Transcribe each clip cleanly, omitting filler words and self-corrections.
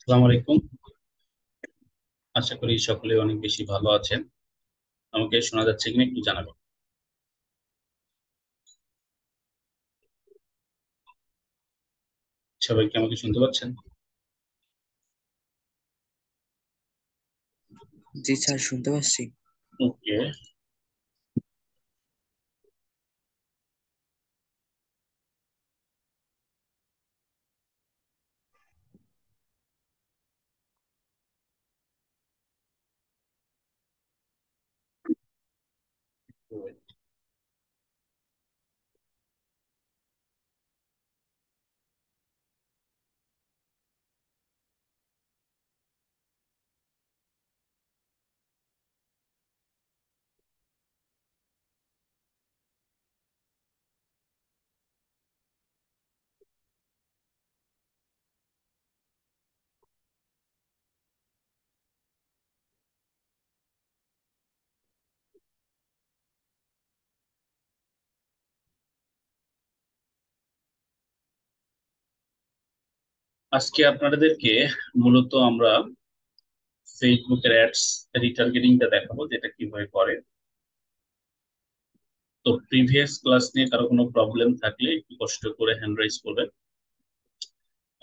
আসসালামু আলাইকুম। আশা করি সকলে অনেক বেশি ভালো আছেন। আমাকে শোনা যাচ্ছে কিনা একটু জানাবেন। সবাই কি আমাকে শুনতে পাচ্ছেন? জি স্যার, শুনতে পাচ্ছি। ওকে। আজকে আপনাদেরকে মূলত আমরা ফেসবুকের অ্যাডস রিটার্গেটিংটা দেখাবো, যেটা কিভাবে করে। তো প্রিভিয়াস ক্লাস নিয়ে কারো কোনো প্রবলেম থাকলে একটু কষ্ট করে হ্যান্ড রাইজ করবেন।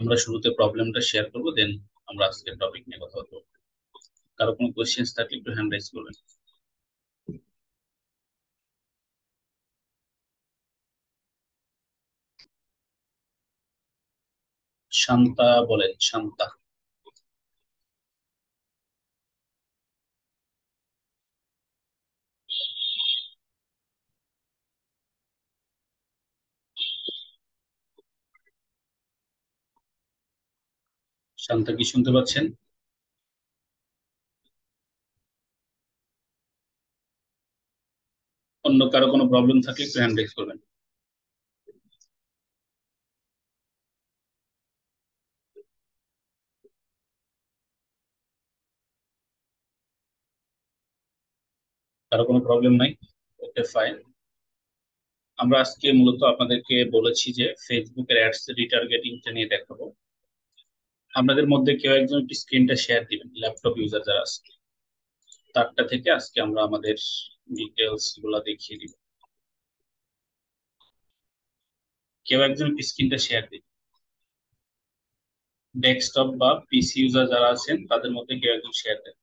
আমরা শুরুতে প্রবলেমটা শেয়ার করবো, দেন আমরা আজকের টপিক নিয়ে কথা বলবো। কারো কোনো কোশ্চেন্স থাকলে একটু হ্যান্ড রাইজ করবেন। শান্তা বলেন, শান্তা। শান্তা কি শুনতে পাচ্ছেন? অন্য কারো কোনো প্রবলেম থাকলে একটু হ্যান্ড রাইজ করবেন। কারো কোনো প্রবলেম নাই? ওকে, ফাইন। আমরা আজকে মূলত আপনাদেরকে বলেছি যে ফেসবুকের অ্যাডস রিটার্গেটিংটা নিয়ে দেখাবো। আপনাদের মধ্যে কেউ একজন একটি স্ক্রিনটা শেয়ার দিবেন, ল্যাপটপ ইউজার যারা আছে তারটা থেকে আজকে আমরা আমাদের ডিটেলস গুলা দেখিয়ে দিব। কেউ একজন একটি স্ক্রিনটা শেয়ার দিন। ডেস্কটপ বা পিসি ইউজার যারা আছেন তাদের মধ্যে কেউ একজন শেয়ার দেন।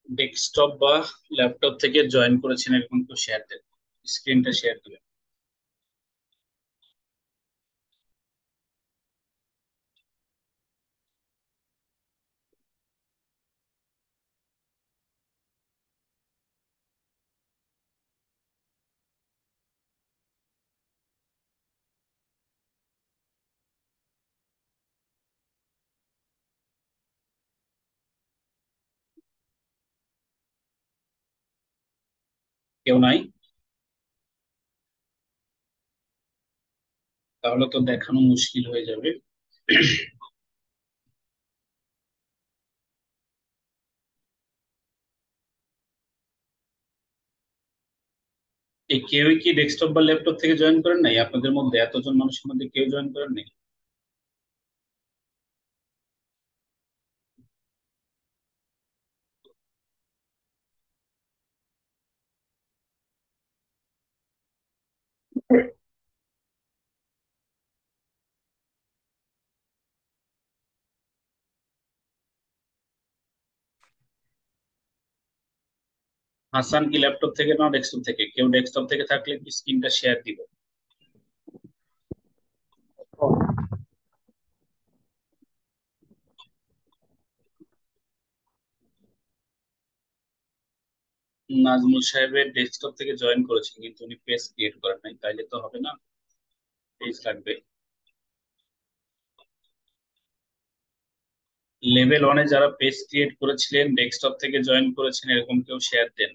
ডেস্কটপ বা ল্যাপটপ থেকে জয়েন করেছেন এরকম কেউ শেয়ার দেন, স্ক্রিনটা শেয়ার দিবেন। কেউ নাই? তাহলে তো দেখানো মুশকিল হয়ে যাবে। এই কেউই কি ডেস্কটপ বা ল্যাপটপ থেকে জয়েন করেন নাই? আপনাদের মধ্যে এতজন মানুষের মধ্যে কেউ জয়েন করেন নাই? হাসান কি ল্যাপটপ থেকে না ডেস্কটপ থেকে? কেউ ডেস্কটপ থেকে থাকলে কি স্ক্রিনটা শেয়ার দিব। নাজমুল সাহেবের ডেস্কটপ থেকে জয়েন করেছেন কিন্তু উনি পেজ ক্রিয়েট করেন নাই, তাইলে তো হবে না। পেজ লাগবে। লেভেল ওয়ানে যারা পেজ ক্রিয়েট করেছিলেন, ডেস্কটপ থেকে জয়েন করেছেন, এরকম কেউ শেয়ার দেন।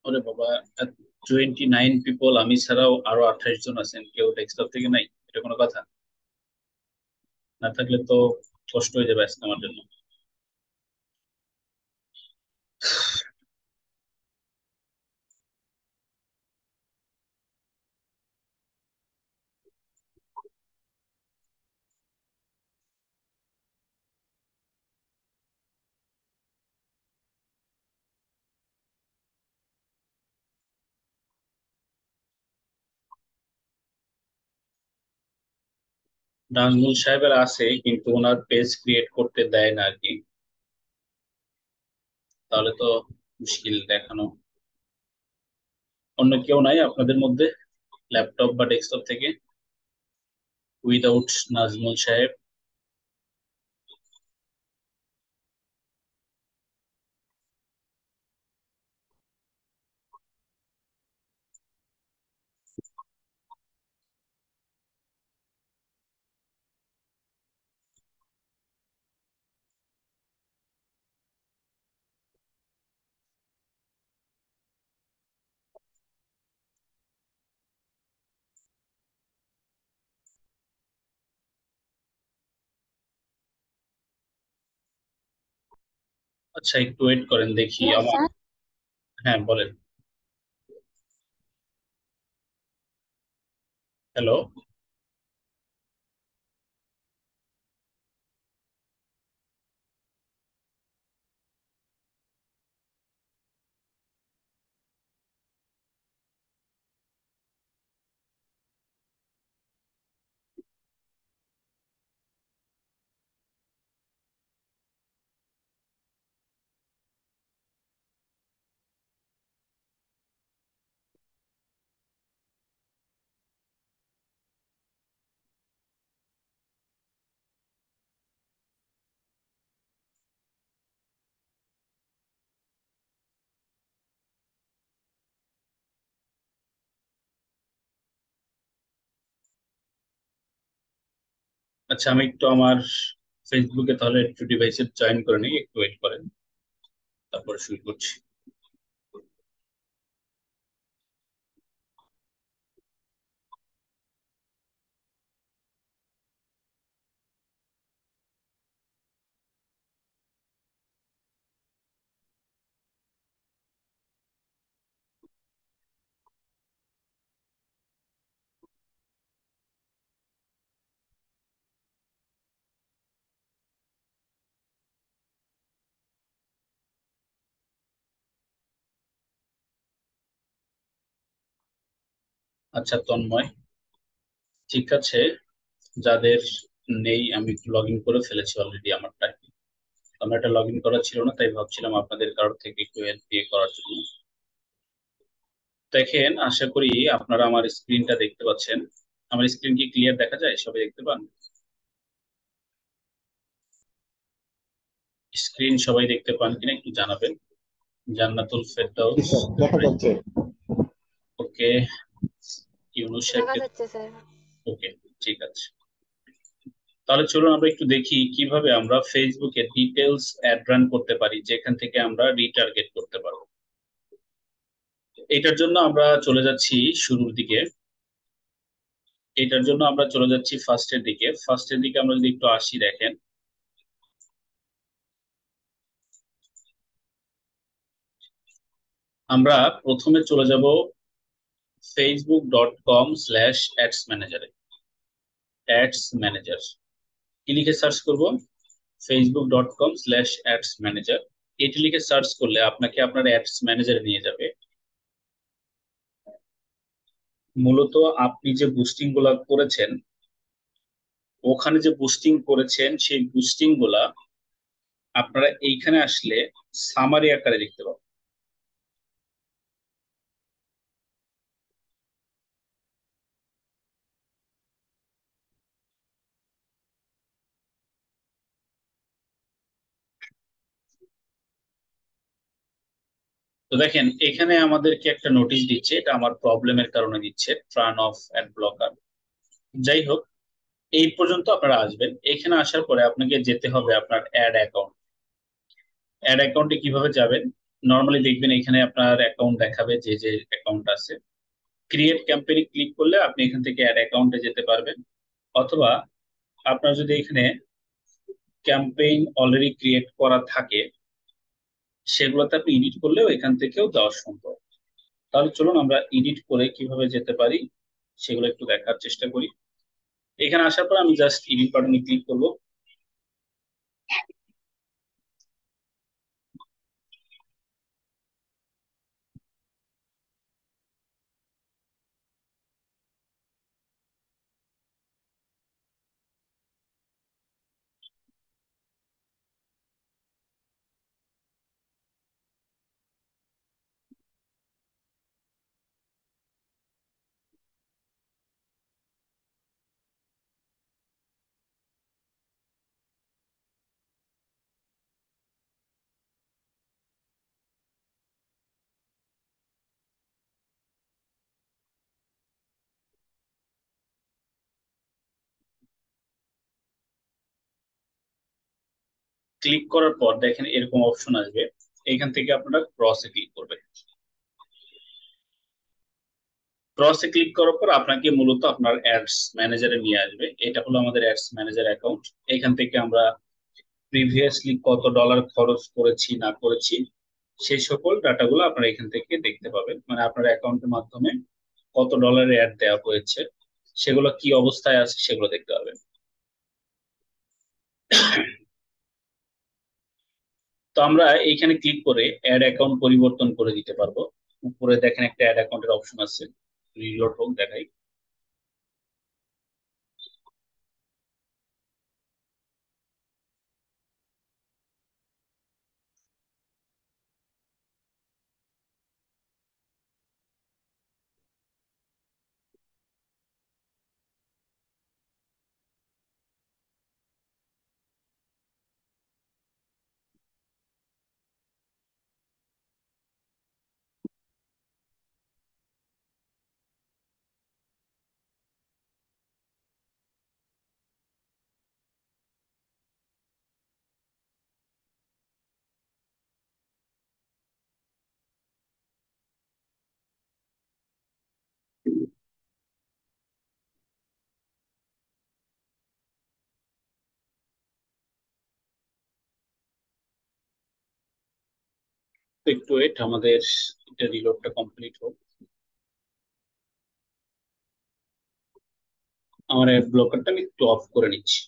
ওরে বাবা, 29 পিপল, আমি ছাড়াও আরো 28 জন আছেন, কেউ ডেস্কটপ থেকে নাই? এটা কোনো কথা? না থাকলে তো কষ্ট হয়ে যাবে আজকে আমার জন্য। নাজমুল সাহেবের আছে, কিন্তু ওনার পেজ ক্রিয়েট করতে দেয় না আর কি। তাহলে তো মুশকিল দেখানো। অন্য কেউ নাই আপনাদের মধ্যে, ল্যাপটপ বা ডেস্কটপ থেকে, উইদাউট নাজমুল সাহেব? আচ্ছা, একটু ওয়েট করেন, দেখি হ্যালো আমার। স্যার। হ্যাঁ, বলেন। হ্যালো। আচ্ছা, আমি একটু আমার ফেসবুকে তাহলে একটু ডিভাইসে জয়েন করে নিই, একটু ওয়েট করেন, তারপরে শুরু করছি। আচ্ছা তন্ময়, ঠিক আছে। যাদের নেই, আমি একটু লগ ইন করে ফেলেছি অলরেডি আমারটা। আমার এটা লগ ইন করা ছিল না, তাই ভাবছিলাম আপনাদের কারোর থেকে একটু হেল্প দিয়ে করার জন্য। দেখেন, আশা করি আপনারা আমার স্ক্রিনটা দেখতে পাচ্ছেন। আমার স্ক্রিন কি ক্লিয়ার দেখা যায়? সবাই দেখতে পান? স্ক্রিন সবাই দেখতে পান কিনা একটু জানাবেন। জান্নাতুল জি ফেরদাউস। স্যার, দেখা যাচ্ছে। ওকে। ইউনুস দেখা সাহেবকে। যাচ্ছে স্যার। ওকে, ঠিক আছে। তাহলে চলুন আমরা একটু দেখি কিভাবে আমরা ফেসবুকে ডিটেলস অ্যাড রান করতে পারি, যেখান থেকে আমরা রিটার্গেট করতে পারবো। এটার জন্য আমরা চলে যাচ্ছি শুরুর দিকে। এটার জন্য আমরা চলে যাচ্ছি ফার্স্টের দিকে। ফার্স্টের দিকে আমরা যদি একটু আসি, দেখেন আমরা প্রথমে চলে যাব facebook.com/ads ম্যানেজারে। অ্যাডস ম্যানেজার কি লিখে সার্চ করব? facebook.com/ads manager. এটি লিখে সার্চ করলে আপনাকে আপনার অ্যাডস ম্যানেজারে নিয়ে যাবে। মূলত আপনি যে বুস্টিং গুলা করেছেন, ওখানে যে বুস্টিং করেছেন সেই বুস্টিং গুলা আপনারা এইখানে আসলে সামারি আকারে দেখতে পাবেন। তো দেখেন এখানে আমাদেরকে একটা নোটিশ দিচ্ছে, এটা আমার প্রবলেমের কারণে দিচ্ছে, টার্ন অফ অ্যাড ব্লকার। যাই হোক, এই পর্যন্ত আপনারা আসবেন। এখানে আসার পরে আপনাকে যেতে হবে আপনার অ্যাড অ্যাকাউন্ট। অ্যাড অ্যাকাউন্টে কিভাবে যাবেন? নর্মালি দেখবেন এখানে আপনার অ্যাকাউন্ট দেখাবে, যে যে অ্যাকাউন্ট আছে। ক্রিয়েট ক্যাম্পেইনে ক্লিক করলে আপনি এখান থেকে অ্যাড অ্যাকাউন্টে যেতে পারবেন, অথবা আপনার যদি এখানে ক্যাম্পেইন অলরেডি ক্রিয়েট করা থাকে সেগুলোতে আপনি এডিট করলেও এখান থেকেও দেওয়া সম্ভব। তাহলে চলুন আমরা এডিট করে কিভাবে যেতে পারি সেগুলো একটু দেখার চেষ্টা করি। এখানে আসার পর আমি জাস্ট এডিট বাটনে ক্লিক করব। ক্লিক করার পর দেখেন এরকম অপশন আসবে, এখান থেকে আপনারা ক্রসে ক্লিক করবেন। ক্রসে ক্লিক করার পর আপনাকে মূলত আপনার অ্যাডস ম্যানেজারে নিয়ে আসবে। এটা হলো আমাদের অ্যাডস ম্যানেজার অ্যাকাউন্ট। এখান থেকে আমরা প্রিভিয়াসলি কত ডলার খরচ করেছি না করেছি সেই সকল ডাটাগুলো আপনারা এখান থেকে দেখতে পাবেন। মানে আপনার অ্যাকাউন্টের মাধ্যমে কত ডলারের অ্যাড দেওয়া হয়েছে, সেগুলো কি অবস্থায় আছে সেগুলো দেখতে পাবেন। তো আমরা এইখানে ক্লিক করে অ্যাড অ্যাকাউন্ট পরিবর্তন করে দিতে পারবো। উপরে দেখেন একটা অ্যাড অ্যাকাউন্টের অপশন আছে, রিলোড হোক দেখাই। তো একটু ওয়েট, আমাদের এটা রিলোডটা কমপ্লিট হোক। আমার অ্যাড ব্লকারটা আমি একটু অফ করে নিচ্ছি।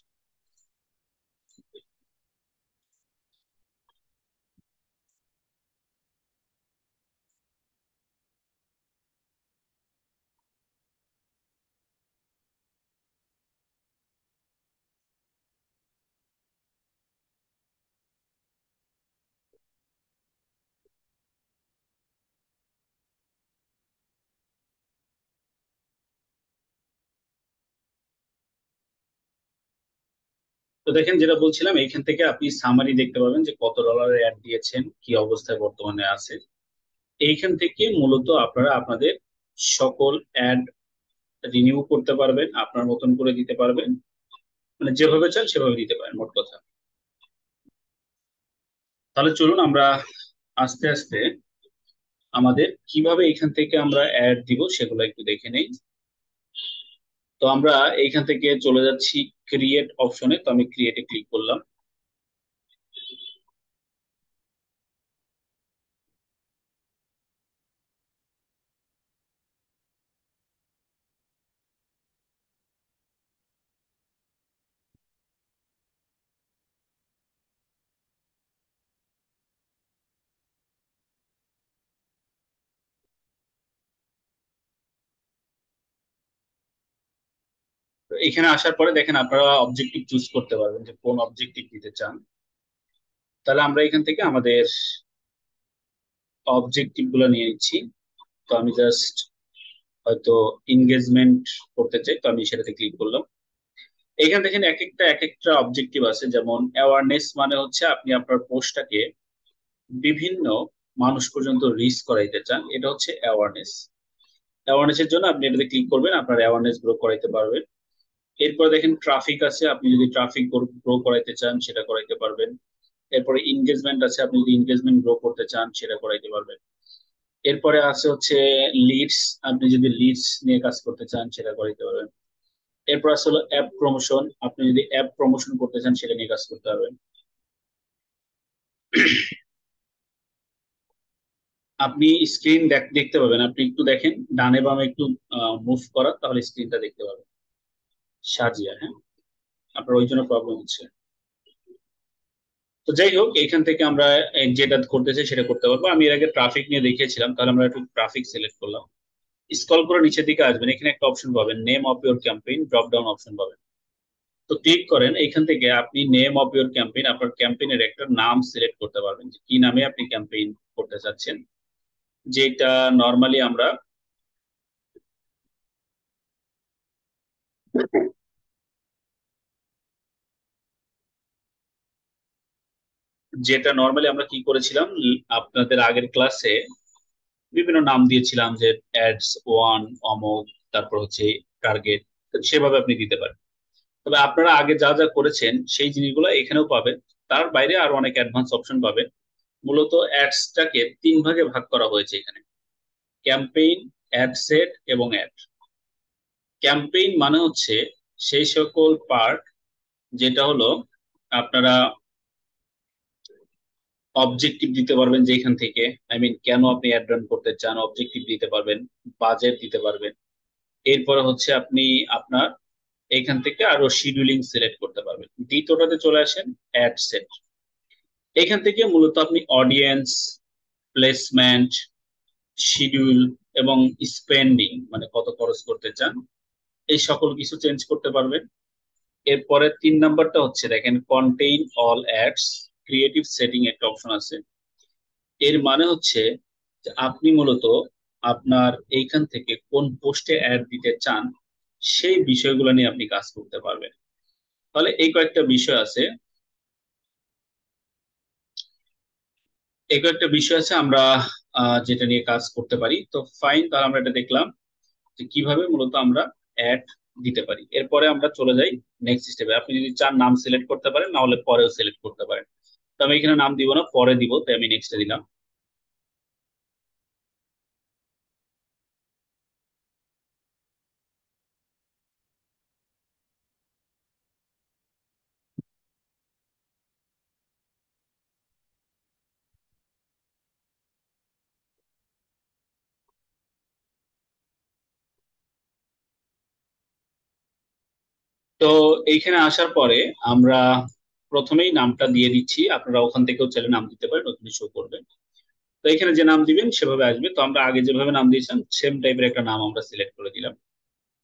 তো দেখেন যেটা বলছিলাম, এইখান থেকে আপনি সামারি দেখতে পাবেন যে কত ডলারের অ্যাড দিয়েছেন, কি অবস্থায় বর্তমানে আছে। এইখান থেকে মূলত আপনারা আপনাদের সকল অ্যাড রিনিউ করতে পারবেন, আপনার মতন করে দিতে পারবেন, মানে যেভাবে চান সেভাবে দিতে পারেন মোট কথা। তাহলে চলুন আমরা আস্তে আস্তে আমাদের কিভাবে এখান থেকে আমরা অ্যাড দিব সেগুলো একটু দেখে নেই। তো আমরা এইখান থেকে চলে যাচ্ছি ক্রিয়েট অপশনে। তো আমি ক্রিয়েটে ক্লিক করলাম। তো এখানে আসার পরে দেখেন আপনারা অবজেক্টিভ চুজ করতে পারবেন যে কোন অবজেক্টিভ দিতে চান। তাহলে আমরা এখান থেকে আমাদের অবজেক্টিভ গুলো নিয়ে নিচ্ছি। তো আমি জাস্ট হয়তো এনগেজমেন্ট করতে চাই, তো আমি সেটাতে ক্লিক করলাম। এখানে দেখেন এক একটা অবজেক্টিভ আছে, যেমন অ্যাওয়ারনেস মানে হচ্ছে আপনি আপনার পোস্টটাকে বিভিন্ন মানুষ পর্যন্ত রিচ করাইতে চান, এটা হচ্ছে অ্যাওয়ারনেস। অ্যাওয়ারনেসের জন্য আপনি এটাতে ক্লিক করবেন, আপনার অ্যাওয়ারনেস গ্রো করাইতে পারবেন। এরপরে দেখেন ট্রাফিক আছে, আপনি যদি ট্রাফিক গ্রো করাইতে চান সেটা করাইতে পারবেন। এরপরে এনগেজমেন্ট আছে, আপনি যদি এনগেজমেন্ট গ্রো করতে চান সেটা করাইতে পারবেন। এরপরে আছে হচ্ছে লিডস, আপনি যদি লিডস নিয়ে কাজ করতে চান সেটা করাইতে পারবেন। এরপর আছে হলো অ্যাপ প্রমোশন, আপনি যদি অ্যাপ প্রমোশন করতে চান সেটা নিয়ে কাজ করতে পারবেন। আপনি স্ক্রিন দেখতে পাবেন, আপনি একটু দেখেন ডানে বামে একটু মুভ করা, তাহলে স্ক্রিনটা দেখতে পাবেন সাজিয়া। হ্যাঁ, আপনার ওই জন্য প্রবলেম হচ্ছে। তো যাই হোক, এখান থেকে আমরা যেটা করতে চাই সেটা করতে পারবো। আমি এর আগে ট্রাফিক নিয়ে দেখিয়েছিলাম, তাহলে আমরা একটু ট্রাফিক সিলেক্ট করলাম। স্ক্রল করে নিচের দিকে আসবেন, এখানে একটা অপশন পাবেন name of your campaign, drop down option পাবেন। তো ক্লিক করেন, এখান থেকে আপনি নেম অফ ইউর ক্যাম্পেইন, আপনার ক্যাম্পেইনের একটা নাম সিলেক্ট করতে পারবেন যে কি নামে আপনি ক্যাম্পেইন করতে চাচ্ছেন। যেটা নর্মালি আমরা কি করেছিলাম, আপনাদের আগের ক্লাসে বিভিন্ন নাম দিয়েছিলাম যে অ্যাডস ওয়ান, অমোক, তারপর হচ্ছে টার্গেট, সেভাবে আপনি দিতে পারেন। তবে আপনারা আগে যা যা করেছেন সেই জিনিসগুলো এখানেও পাবেন, তার বাইরে আরো অনেক অ্যাডভান্স অপশন পাবেন। মূলত অ্যাডসটাকে তিন ভাগে ভাগ করা হয়েছে এখানে: ক্যাম্পেইন, অ্যাড সেট এবং অ্যাড। ক্যাম্পেইন মানে হচ্ছে সেই সকল পার্ট যেটা হলো আপনারা অবজেক্টিভ দিতে পারবেন, যেখান থেকে কেন আপনি অ্যাড রান করতে চান অবজেক্টিভ দিতে পারবেন, বাজেট দিতে পারবেন। এরপরে হচ্ছে আপনি আপনার এইখান থেকে আরো শিডিউলিং সিলেক্ট করতে পারবেন। দ্বিতীয়টাতে চলে আসেন অ্যাড সেট। এখান থেকে মূলত আপনি অডিয়েন্স, প্লেসমেন্ট, শিডিউল এবং স্পেন্ডিং মানে কত খরচ করতে চান এই সকল কিছু চেঞ্জ করতে পারবেন। এরপরে 3 নাম্বারটা হচ্ছে দেখেন contain all ads, creative setting একটা অপশন আছে। এর মানে হচ্ছে যে আপনি মূলত আপনার এইখান থেকে কোন পোস্টে অ্যাড দিতে চান সেই বিষয়গুলো নিয়ে আপনি কাজ করতে পারবেন। তাহলে এই কয়েকটা বিষয় আছে, আমরা যেটা নিয়ে কাজ করতে পারি। তো ফাইন, তাহলে আমরা এটা দেখলাম যে কিভাবে মূলত আমরা অ্যাড দিতে পারি। এরপরে আমরা চলে যাই নেক্সট স্টেপে। আপনি যদি চান নাম সিলেক্ট করতে পারেন, না হলে পরেও সিলেক্ট করতে পারেন। তো আমি এখানে নাম দিব না, পরে দিব, তাই আমি নেক্সটে দিলাম। তো এইখানে আসার পরে আমরা প্রথমেই নামটা দিয়ে দিচ্ছি, আপনারা ওখান থেকেও চাইলে নাম দিতে পারেন, ওখানে শো করবে। তো এখানে যে নাম দিবেন সেভাবে আসবে। তো আমরা আগে যেভাবে নাম দিয়েছিলাম সেম টাইপের একটা নাম আমরা সিলেক্ট করে দিলাম।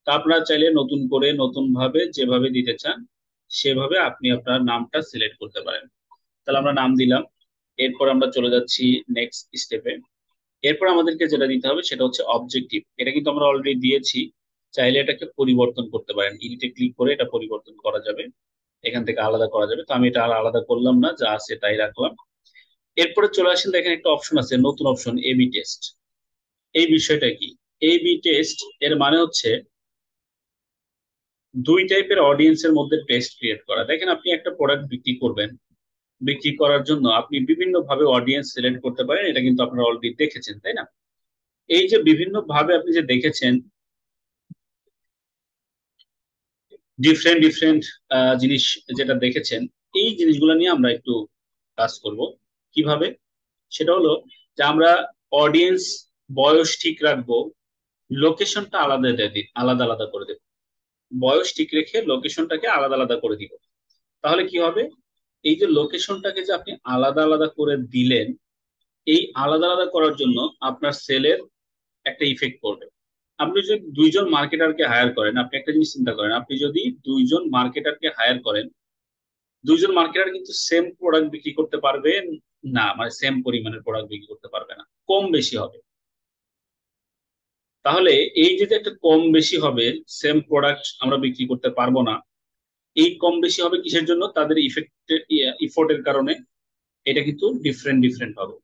তা আপনারা চাইলে নতুন করে নতুন ভাবে যেভাবে দিতে চান সেভাবে আপনি আপনার নামটা সিলেক্ট করতে পারেন। তাহলে আমরা নাম দিলাম। এরপর আমরা চলে যাচ্ছি নেক্সট স্টেপে। এরপর আমাদেরকে যেটা দিতে হবে সেটা হচ্ছে অবজেক্টিভ। এটা কিন্তু আমরা অলরেডি দিয়েছি, চাইলে এটাকে পরিবর্তন করতে পারেন, এডিটে ক্লিক করে এটা পরিবর্তন করা যাবে, এখান থেকে আলাদা করা যাবে। তো আমি এটা আর আলাদা করলাম না, যা আছে তাই রাখলাম। এরপরে চলে আসেন, দেখেন একটা অপশন আছে, নতুন অপশন এবি টেস্ট। এই বিষয়টা কি? এবি টেস্ট এর মানে হচ্ছে দুই টাইপের অডিয়েন্সের মধ্যে টেস্ট ক্রিয়েট করা। দেখেন আপনি একটা প্রোডাক্ট বিক্রি করবেন, বিক্রি করার জন্য আপনি বিভিন্ন ভাবে অডিয়েন্স সিলেক্ট করতে পারেন, এটা কিন্তু আপনারা অলরেডি দেখেছেন, তাই না? এই যে বিভিন্ন ভাবে আপনি যে দেখেছেন, ডিফারেন্ট ডিফারেন্ট জিনিস যেটা দেখেছেন, এই জিনিসগুলো নিয়ে আমরা একটু কাজ করব। কিভাবে? সেটা হলো যে আমরা অডিয়েন্স বয়স ঠিক রাখবো, লোকেশনটা আলাদা আলাদা করে দেব। বয়স ঠিক রেখে লোকেশনটাকে আলাদা আলাদা করে দিব। তাহলে কি হবে? এই যে লোকেশনটাকে যে আপনি আলাদা আলাদা করে দিলেন, এই আলাদা আলাদা করার জন্য আপনার সেলের একটা ইফেক্ট পড়বে। আপনি যদি দুইজন মার্কেটারকে হায়ার করেন, আপনি একটা জিনিস চিন্তা করেন, আপনি যদি দুইজন মার্কেটারকে হায়ার করেন, দুইজন মার্কেটার কিন্তু সেম প্রোডাক্ট বিক্রি করতে পারবে না, মানে সেম পরিমাণের প্রোডাক্ট বিক্রি করতে পারবে না, কম বেশি হবে। তাহলে এই যে একটা কম বেশি হবে, সেম প্রোডাক্ট আমরা বিক্রি করতে পারবো না। এই কম বেশি হবে কিসের জন্য? তাদের ইফোর্টের কারণে। এটা কিন্তু ডিফারেন্ট ডিফারেন্ট হবে।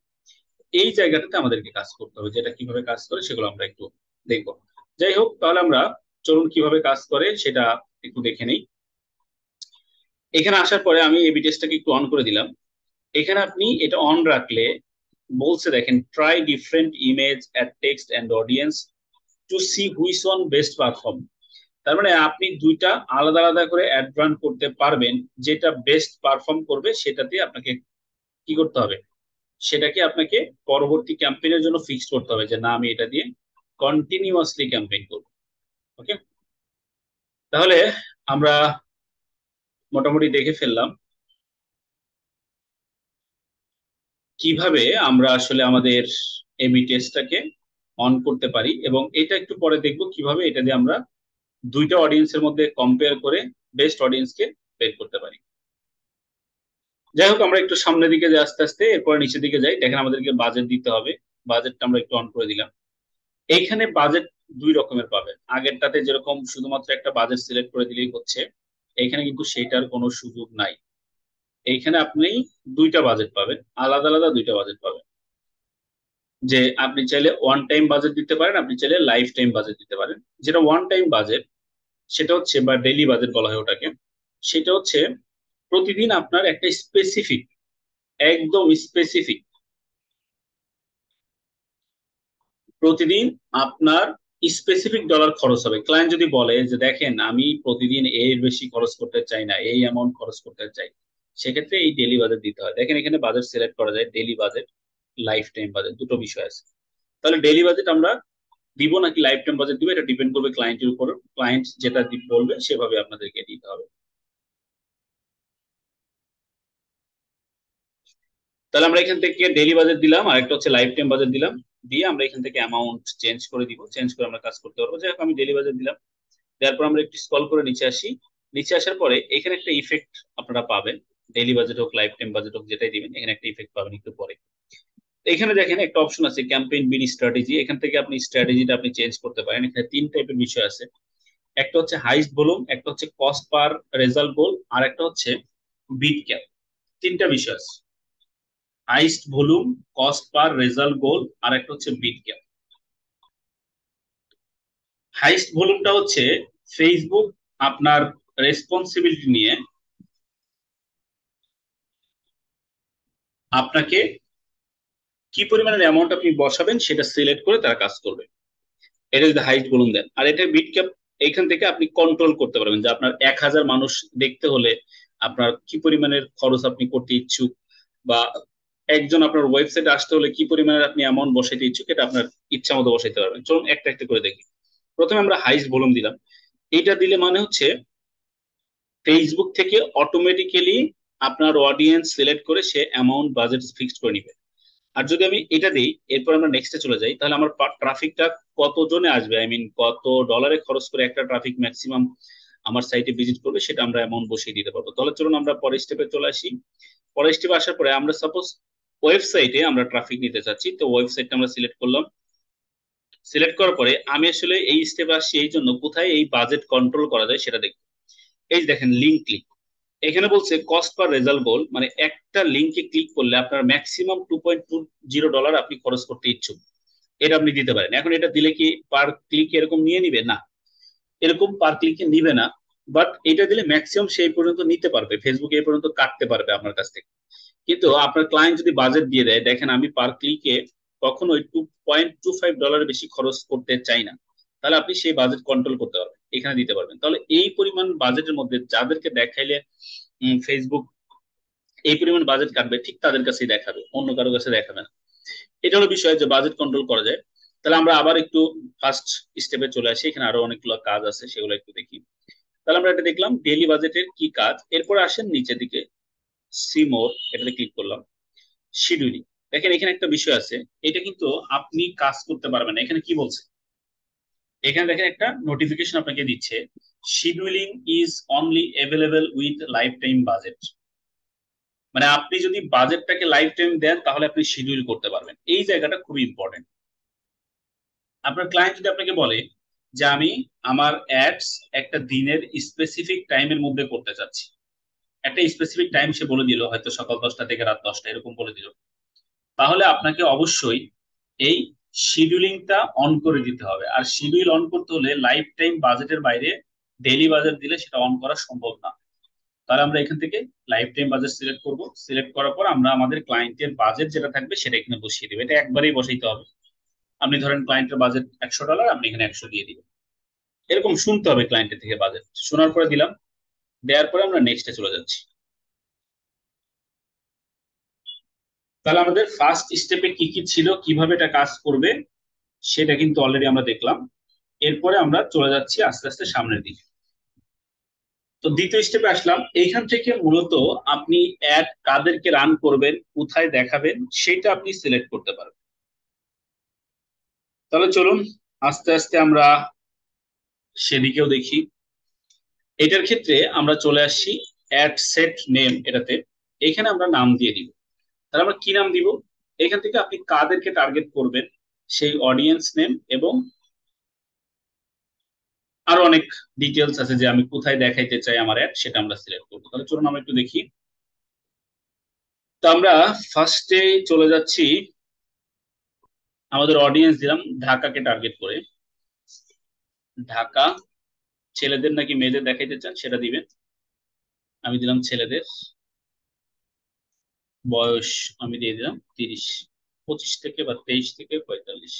এই জায়গাটাতে আমাদেরকে কাজ করতে হবে, যেটা কিভাবে কাজ করে সেগুলো আমরা একটু দেখবো। যাই হোক, তাহলে আমরা চলুন কিভাবে কাজ করে সেটা একটু দেখে নেই। এখানে আসার পরে আমি এবি টেস্টটাকে একটু অন করে দিলাম। এখানে আপনি এটা অন রাখলে বলছে দেখেন, try different image ad text and audience to see which one best perform. তার মানে আপনি দুইটা আলাদা আলাদা করে অ্যাড রান করতে পারবেন, যেটা বেস্ট পারফর্ম করবে সেটাতে আপনাকে কি করতে হবে, সেটাকে আপনাকে পরবর্তী ক্যাম্পেইনের জন্য ফিক্স করতে হবে যে না, আমি এটা দিয়ে কন্টিনিউয়াসলি ক্যাম্পেইন করব। ওকে, তাহলে আমরা মোটামুটি দেখে ফেললাম কিভাবে আমরা আসলে আমাদের এবি টেস্টটাকে অন করতে পারি, এবং এটা একটু পরে দেখবো কিভাবে এটা দিয়ে আমরা দুইটা অডিয়েন্সের মধ্যে কম্পেয়ার করে বেস্ট অডিয়েন্সকে বের করতে পারি। যাই হোক, আমরা একটু সামনের দিকে যাই আস্তে আস্তে, এরপরে নিচের দিকে যাই। দেখেন আমাদেরকে বাজেট দিতে হবে। বাজেটটা আমরা একটু অন করে দিলাম। এইখানে বাজেট দুই রকমের পাবেন। আগেরটাতে যেরকম শুধুমাত্র একটা বাজেট সিলেক্ট করে দিলেই হচ্ছে, এইখানে কিন্তু সেটার কোনো সুযোগ নাই। এইখানে আপনি দুইটা বাজেট পাবেন, আলাদা আলাদা দুইটা বাজেট পাবেন। যে আপনি চাইলে ওয়ান টাইম বাজেট দিতে পারেন, আপনি চাইলে লাইফ টাইম বাজেট দিতে পারেন। যেটা ওয়ান টাইম বাজেট সেটা হচ্ছে, বা ডেইলি বাজেট বলা হয় ওটাকে, সেটা হচ্ছে প্রতিদিন আপনার একটা স্পেসিফিক, একদম স্পেসিফিক, প্রতিদিন আপনার স্পেসিফিক ডলার খরচ হবে। ক্লায়েন্ট যদি বলে যে দেখেন আমি প্রতিদিন এর বেশি খরচ করতে চাই না, এই অ্যামাউন্ট খরচ করতে চাই, সেক্ষেত্রে এই ডেলি বাজেট দিতে হয়। দেখেন এখানে বাজেট সিলেক্ট করা যায়, daily budget, life time budget, দুটো বিষয় আছে। তাহলে ডেলি বাজেট আমরা দিব নাকি লাইফ টাইম বাজেট দিব, এটা ডিপেন্ড করবে ক্লায়েন্টের উপর। ক্লায়েন্ট যেটা বলবে সেভাবে আপনাদেরকে দিতে হবে। তাহলে আমরা এখান থেকে ডেইলি বাজেট দিলাম, আর একটা হচ্ছে লাইফ টাইম বাজেট দিলাম। দিয়ে আমরা এখান থেকে অ্যামাউন্ট চেঞ্জ করে দিব, চেঞ্জ করে আমরা কাজ করতে পারবো। যাই হোক, আমি ডেইলি বাজেট দিলাম। তারপর আমরা একটু স্ক্রল করে নিচে আসি। নিচে আসার পরে এখানে একটা ইফেক্ট আপনারা পাবেন। ডেইলি বাজেট হোক লাইফ টাইম বাজেট হোক যেটাই দিবেন, এখানে একটা ইফেক্ট পাবেন একটু পরে। এখানে দেখেন একটা অপশন আছে ক্যাম্পেইন বিন স্ট্র্যাটেজি। এখান থেকে আপনি স্ট্র্যাটেজিটা আপনি চেঞ্জ করতে পারেন। এখানে তিন টাইপের বিষয় আছে। একটা হচ্ছে হাইস্ট ভলিউম, একটা হচ্ছে কস্ট পার রেজাল্ট গোল, আর একটা হচ্ছে বিট ক্যাপ। তিনটা বিষয় আছে, highest volume, cost per result goal, আর একটা হচ্ছে বিট ক্যাপ। হাইস্ট ভলিউমটা হচ্ছে ফেসবুক আপনার রেসপন্সিবিলিটি নিয়ে আপনাকে কি পরিমাণের অ্যামাউন্ট আপনি বসাবেন সেটা সিলেক্ট করে তারা কাজ করবে। এটা যদি হাইস্ট বলুন দেন। আর এটা বিট ক্যাপ, এইখান থেকে আপনি কন্ট্রোল করতে পারবেন যে আপনার 1,000 মানুষ দেখতে হলে আপনার কি পরিমাণের খরচ আপনি করতে ইচ্ছুক, বা একজন আপনার ওয়েবসাইটে আসতে হলে কি পরিমাণের আপনি অ্যামাউন্ট বসাইতে ইচ্ছুক, এটা আপনার ইচ্ছা মতো বসাইতে পারবেন। চলুন একটা একটা করে দেখি। প্রথমে আমরা হাইস্ট ভলিউম দিলাম। এটা দিলে মানে হচ্ছে ফেসবুক থেকে অটোমেটিক্যালি আপনার অডিয়েন্স সিলেক্ট করে সে অ্যামাউন্ট বাজেট ফিক্সড করে নিবে। আর যদি আমি এটা দিই, এরপর আমরা নেক্সটে চলে যাই, তাহলে আমার ট্রাফিকটা কত জনে আসবে, আই মিন কত ডলারে খরচ করে একটা ট্রাফিক ম্যাক্সিমাম আমার সাইটে ভিজিট করবে, সেটা আমরা অ্যামাউন্ট বসিয়ে দিতে পারবো। তাহলে চলুন আমরা পরের স্টেপে চলে আসি। পরের স্টেপে আসার পরে আমরা সাপোজ ওয়েবসাইটে আমরা ট্রাফিক নিতে চাচ্ছি, তো ওয়েবসাইটটা আমরা সিলেক্ট করলাম। সিলেক্ট করার পরে আমি আসলে এই স্টেপে আসছি এই জন্য, কোথায় এই বাজেট কন্ট্রোল করা যায় সেটা দেখবো। এই যে দেখেন লিঙ্ক ক্লিক, এখানে বলছে কস্ট পার রেজাল্ট গোল, মানে একটা লিঙ্কে ক্লিক করলে আপনার ম্যাক্সিমাম $2.20 আপনি খরচ করতে ইচ্ছুক, এটা আপনি দিতে পারেন। এখন এটা দিলে কি পার ক্লিক এরকম নিয়ে নিবে? না, এরকম পার ক্লিকে নিবে না। বাট এটা দিলে ম্যাক্সিমাম সেই পর্যন্ত নিতে পারবে, ফেসবুক এই পর্যন্ত কাটতে পারবে আপনার কাছ থেকে। কিন্তু আপনার ক্লায়েন্ট যদি বাজেট দিয়ে দেয়, দেখেন আমি পার ক্লিকে কখনোই $2.25 বেশি খরচ করতে চাই না, তাহলে আপনি সেই বাজেট কন্ট্রোল করতে পারবেন, এখানে দিতে পারবেন। তাহলে এই পরিমাণ বাজেটের মধ্যে যাদেরকে দেখাইলে ফেসবুক এই পরিমাণ বাজেট কাটবে, ঠিক তাদের কাছেই দেখাবে, অন্য কারো কাছে দেখাবে না। এটা হলো বিষয় যে বাজেট কন্ট্রোল করা যায়। তাহলে আমরা আবার একটু ফার্স্ট স্টেপে চলে আসি। এখানে আরো অনেকগুলো কাজ আছে, সেগুলো একটু দেখি। তাহলে আমরা এটা দেখলাম ডেইলি বাজেটের কি কাজ। এরপর আসেন নিচের দিকে, সি মোর, এটাতে ক্লিক করলাম। শিডিউলিং, দেখেন এখানে একটা বিষয় আছে, এটা কিন্তু আপনি কাজ করতে পারবেন না। এখানে কি বলছে, এখানে দেখেন একটা নোটিফিকেশন আপনাকে দিচ্ছে, scheduling is only available with life time budget. মানে আপনি যদি বাজেটটাকে লাইফ টাইম দেন তাহলে আপনি শিডিউল করতে পারবেন। এই জায়গাটা খুবই ইম্পর্টেন্ট। আপনার ক্লায়েন্ট যদি আপনাকে বলে যে আমি আমার অ্যাডস একটা দিনের স্পেসিফিক টাইমের মধ্যে করতে চাচ্ছি, একটা স্পেসিফিক টাইম সে বলে দিল, হয়তো সকাল 10টা থেকে রাত 10টা এরকম বলে দিল, তাহলে আপনাকে অবশ্যই এই শিডিউলিংটা অন করে দিতে হবে। আর শিডিউল অন করতে হলে লাইফ টাইম বাজেটের বাইরে ডেইলি বাজেট দিলে সেটা অন করা সম্ভব না। তাহলে আমরা এখান থেকে লাইফ টাইম বাজেট সিলেক্ট করব। সিলেক্ট করার পর আমরা আমাদের ক্লায়েন্টের বাজেট যেটা থাকবে সেটা এখানে বসিয়ে দেবো। এটা একবারেই বসাইতে হবে। আপনি ধরেন ক্লায়েন্টের বাজেট $100, আপনি এখানে 100 দিয়ে দিবেন। এরকম শুনতে হবে ক্লায়েন্টের থেকে বাজেট। শোনার পরে দিলাম। দেওয়ার পরে আমরা নেক্সটে চলে যাচ্ছি। তাহলে আমাদের ফার্স্ট স্টেপে কি কি ছিল, কিভাবে এটা কাজ করবে সেটা কিন্তু অলরেডি আমরা দেখলাম। এরপরে আমরা চলে যাচ্ছি আস্তে আস্তে সামনের দিকে। তো দ্বিতীয় স্টেপে আসলাম। এইখান থেকে মূলত আপনি অ্যাড কাদেরকে রান করবেন, কোথায় দেখাবেন, সেটা আপনি সিলেক্ট করতে পারবেন। তাহলে চলুন আস্তে আস্তে আমরা সেদিকেও দেখি। এটার ক্ষেত্রে আমরা চলে আসছি অ্যাড সেট নেম এটাতে। এখানে আমরা নাম দিয়ে দিব। তাহলে আমরা কি নাম দিব? এখান থেকে আপনি কাদেরকে টার্গেট করবেন সেই অডিয়েন্স নেম এবং আরো অনেক ডিটেলস আছে যে আমি কোথায় দেখাইতে চাই আমার অ্যাড, সেটা আমরা সিলেক্ট করবো। তাহলে চলুন আমরা একটু দেখি। তো আমরা ফার্স্টে চলে যাচ্ছি। আমাদের অডিয়েন্স দিলাম ঢাকাকে টার্গেট করে। ঢাকা। ছেলেদের নাকি মেয়েদের দেখাইতে চান সেটা দিবেন। আমি দিলাম ছেলেদের। বয়স আমি দিয়ে দিলাম 30, 25 থেকে বা 23 থেকে 45,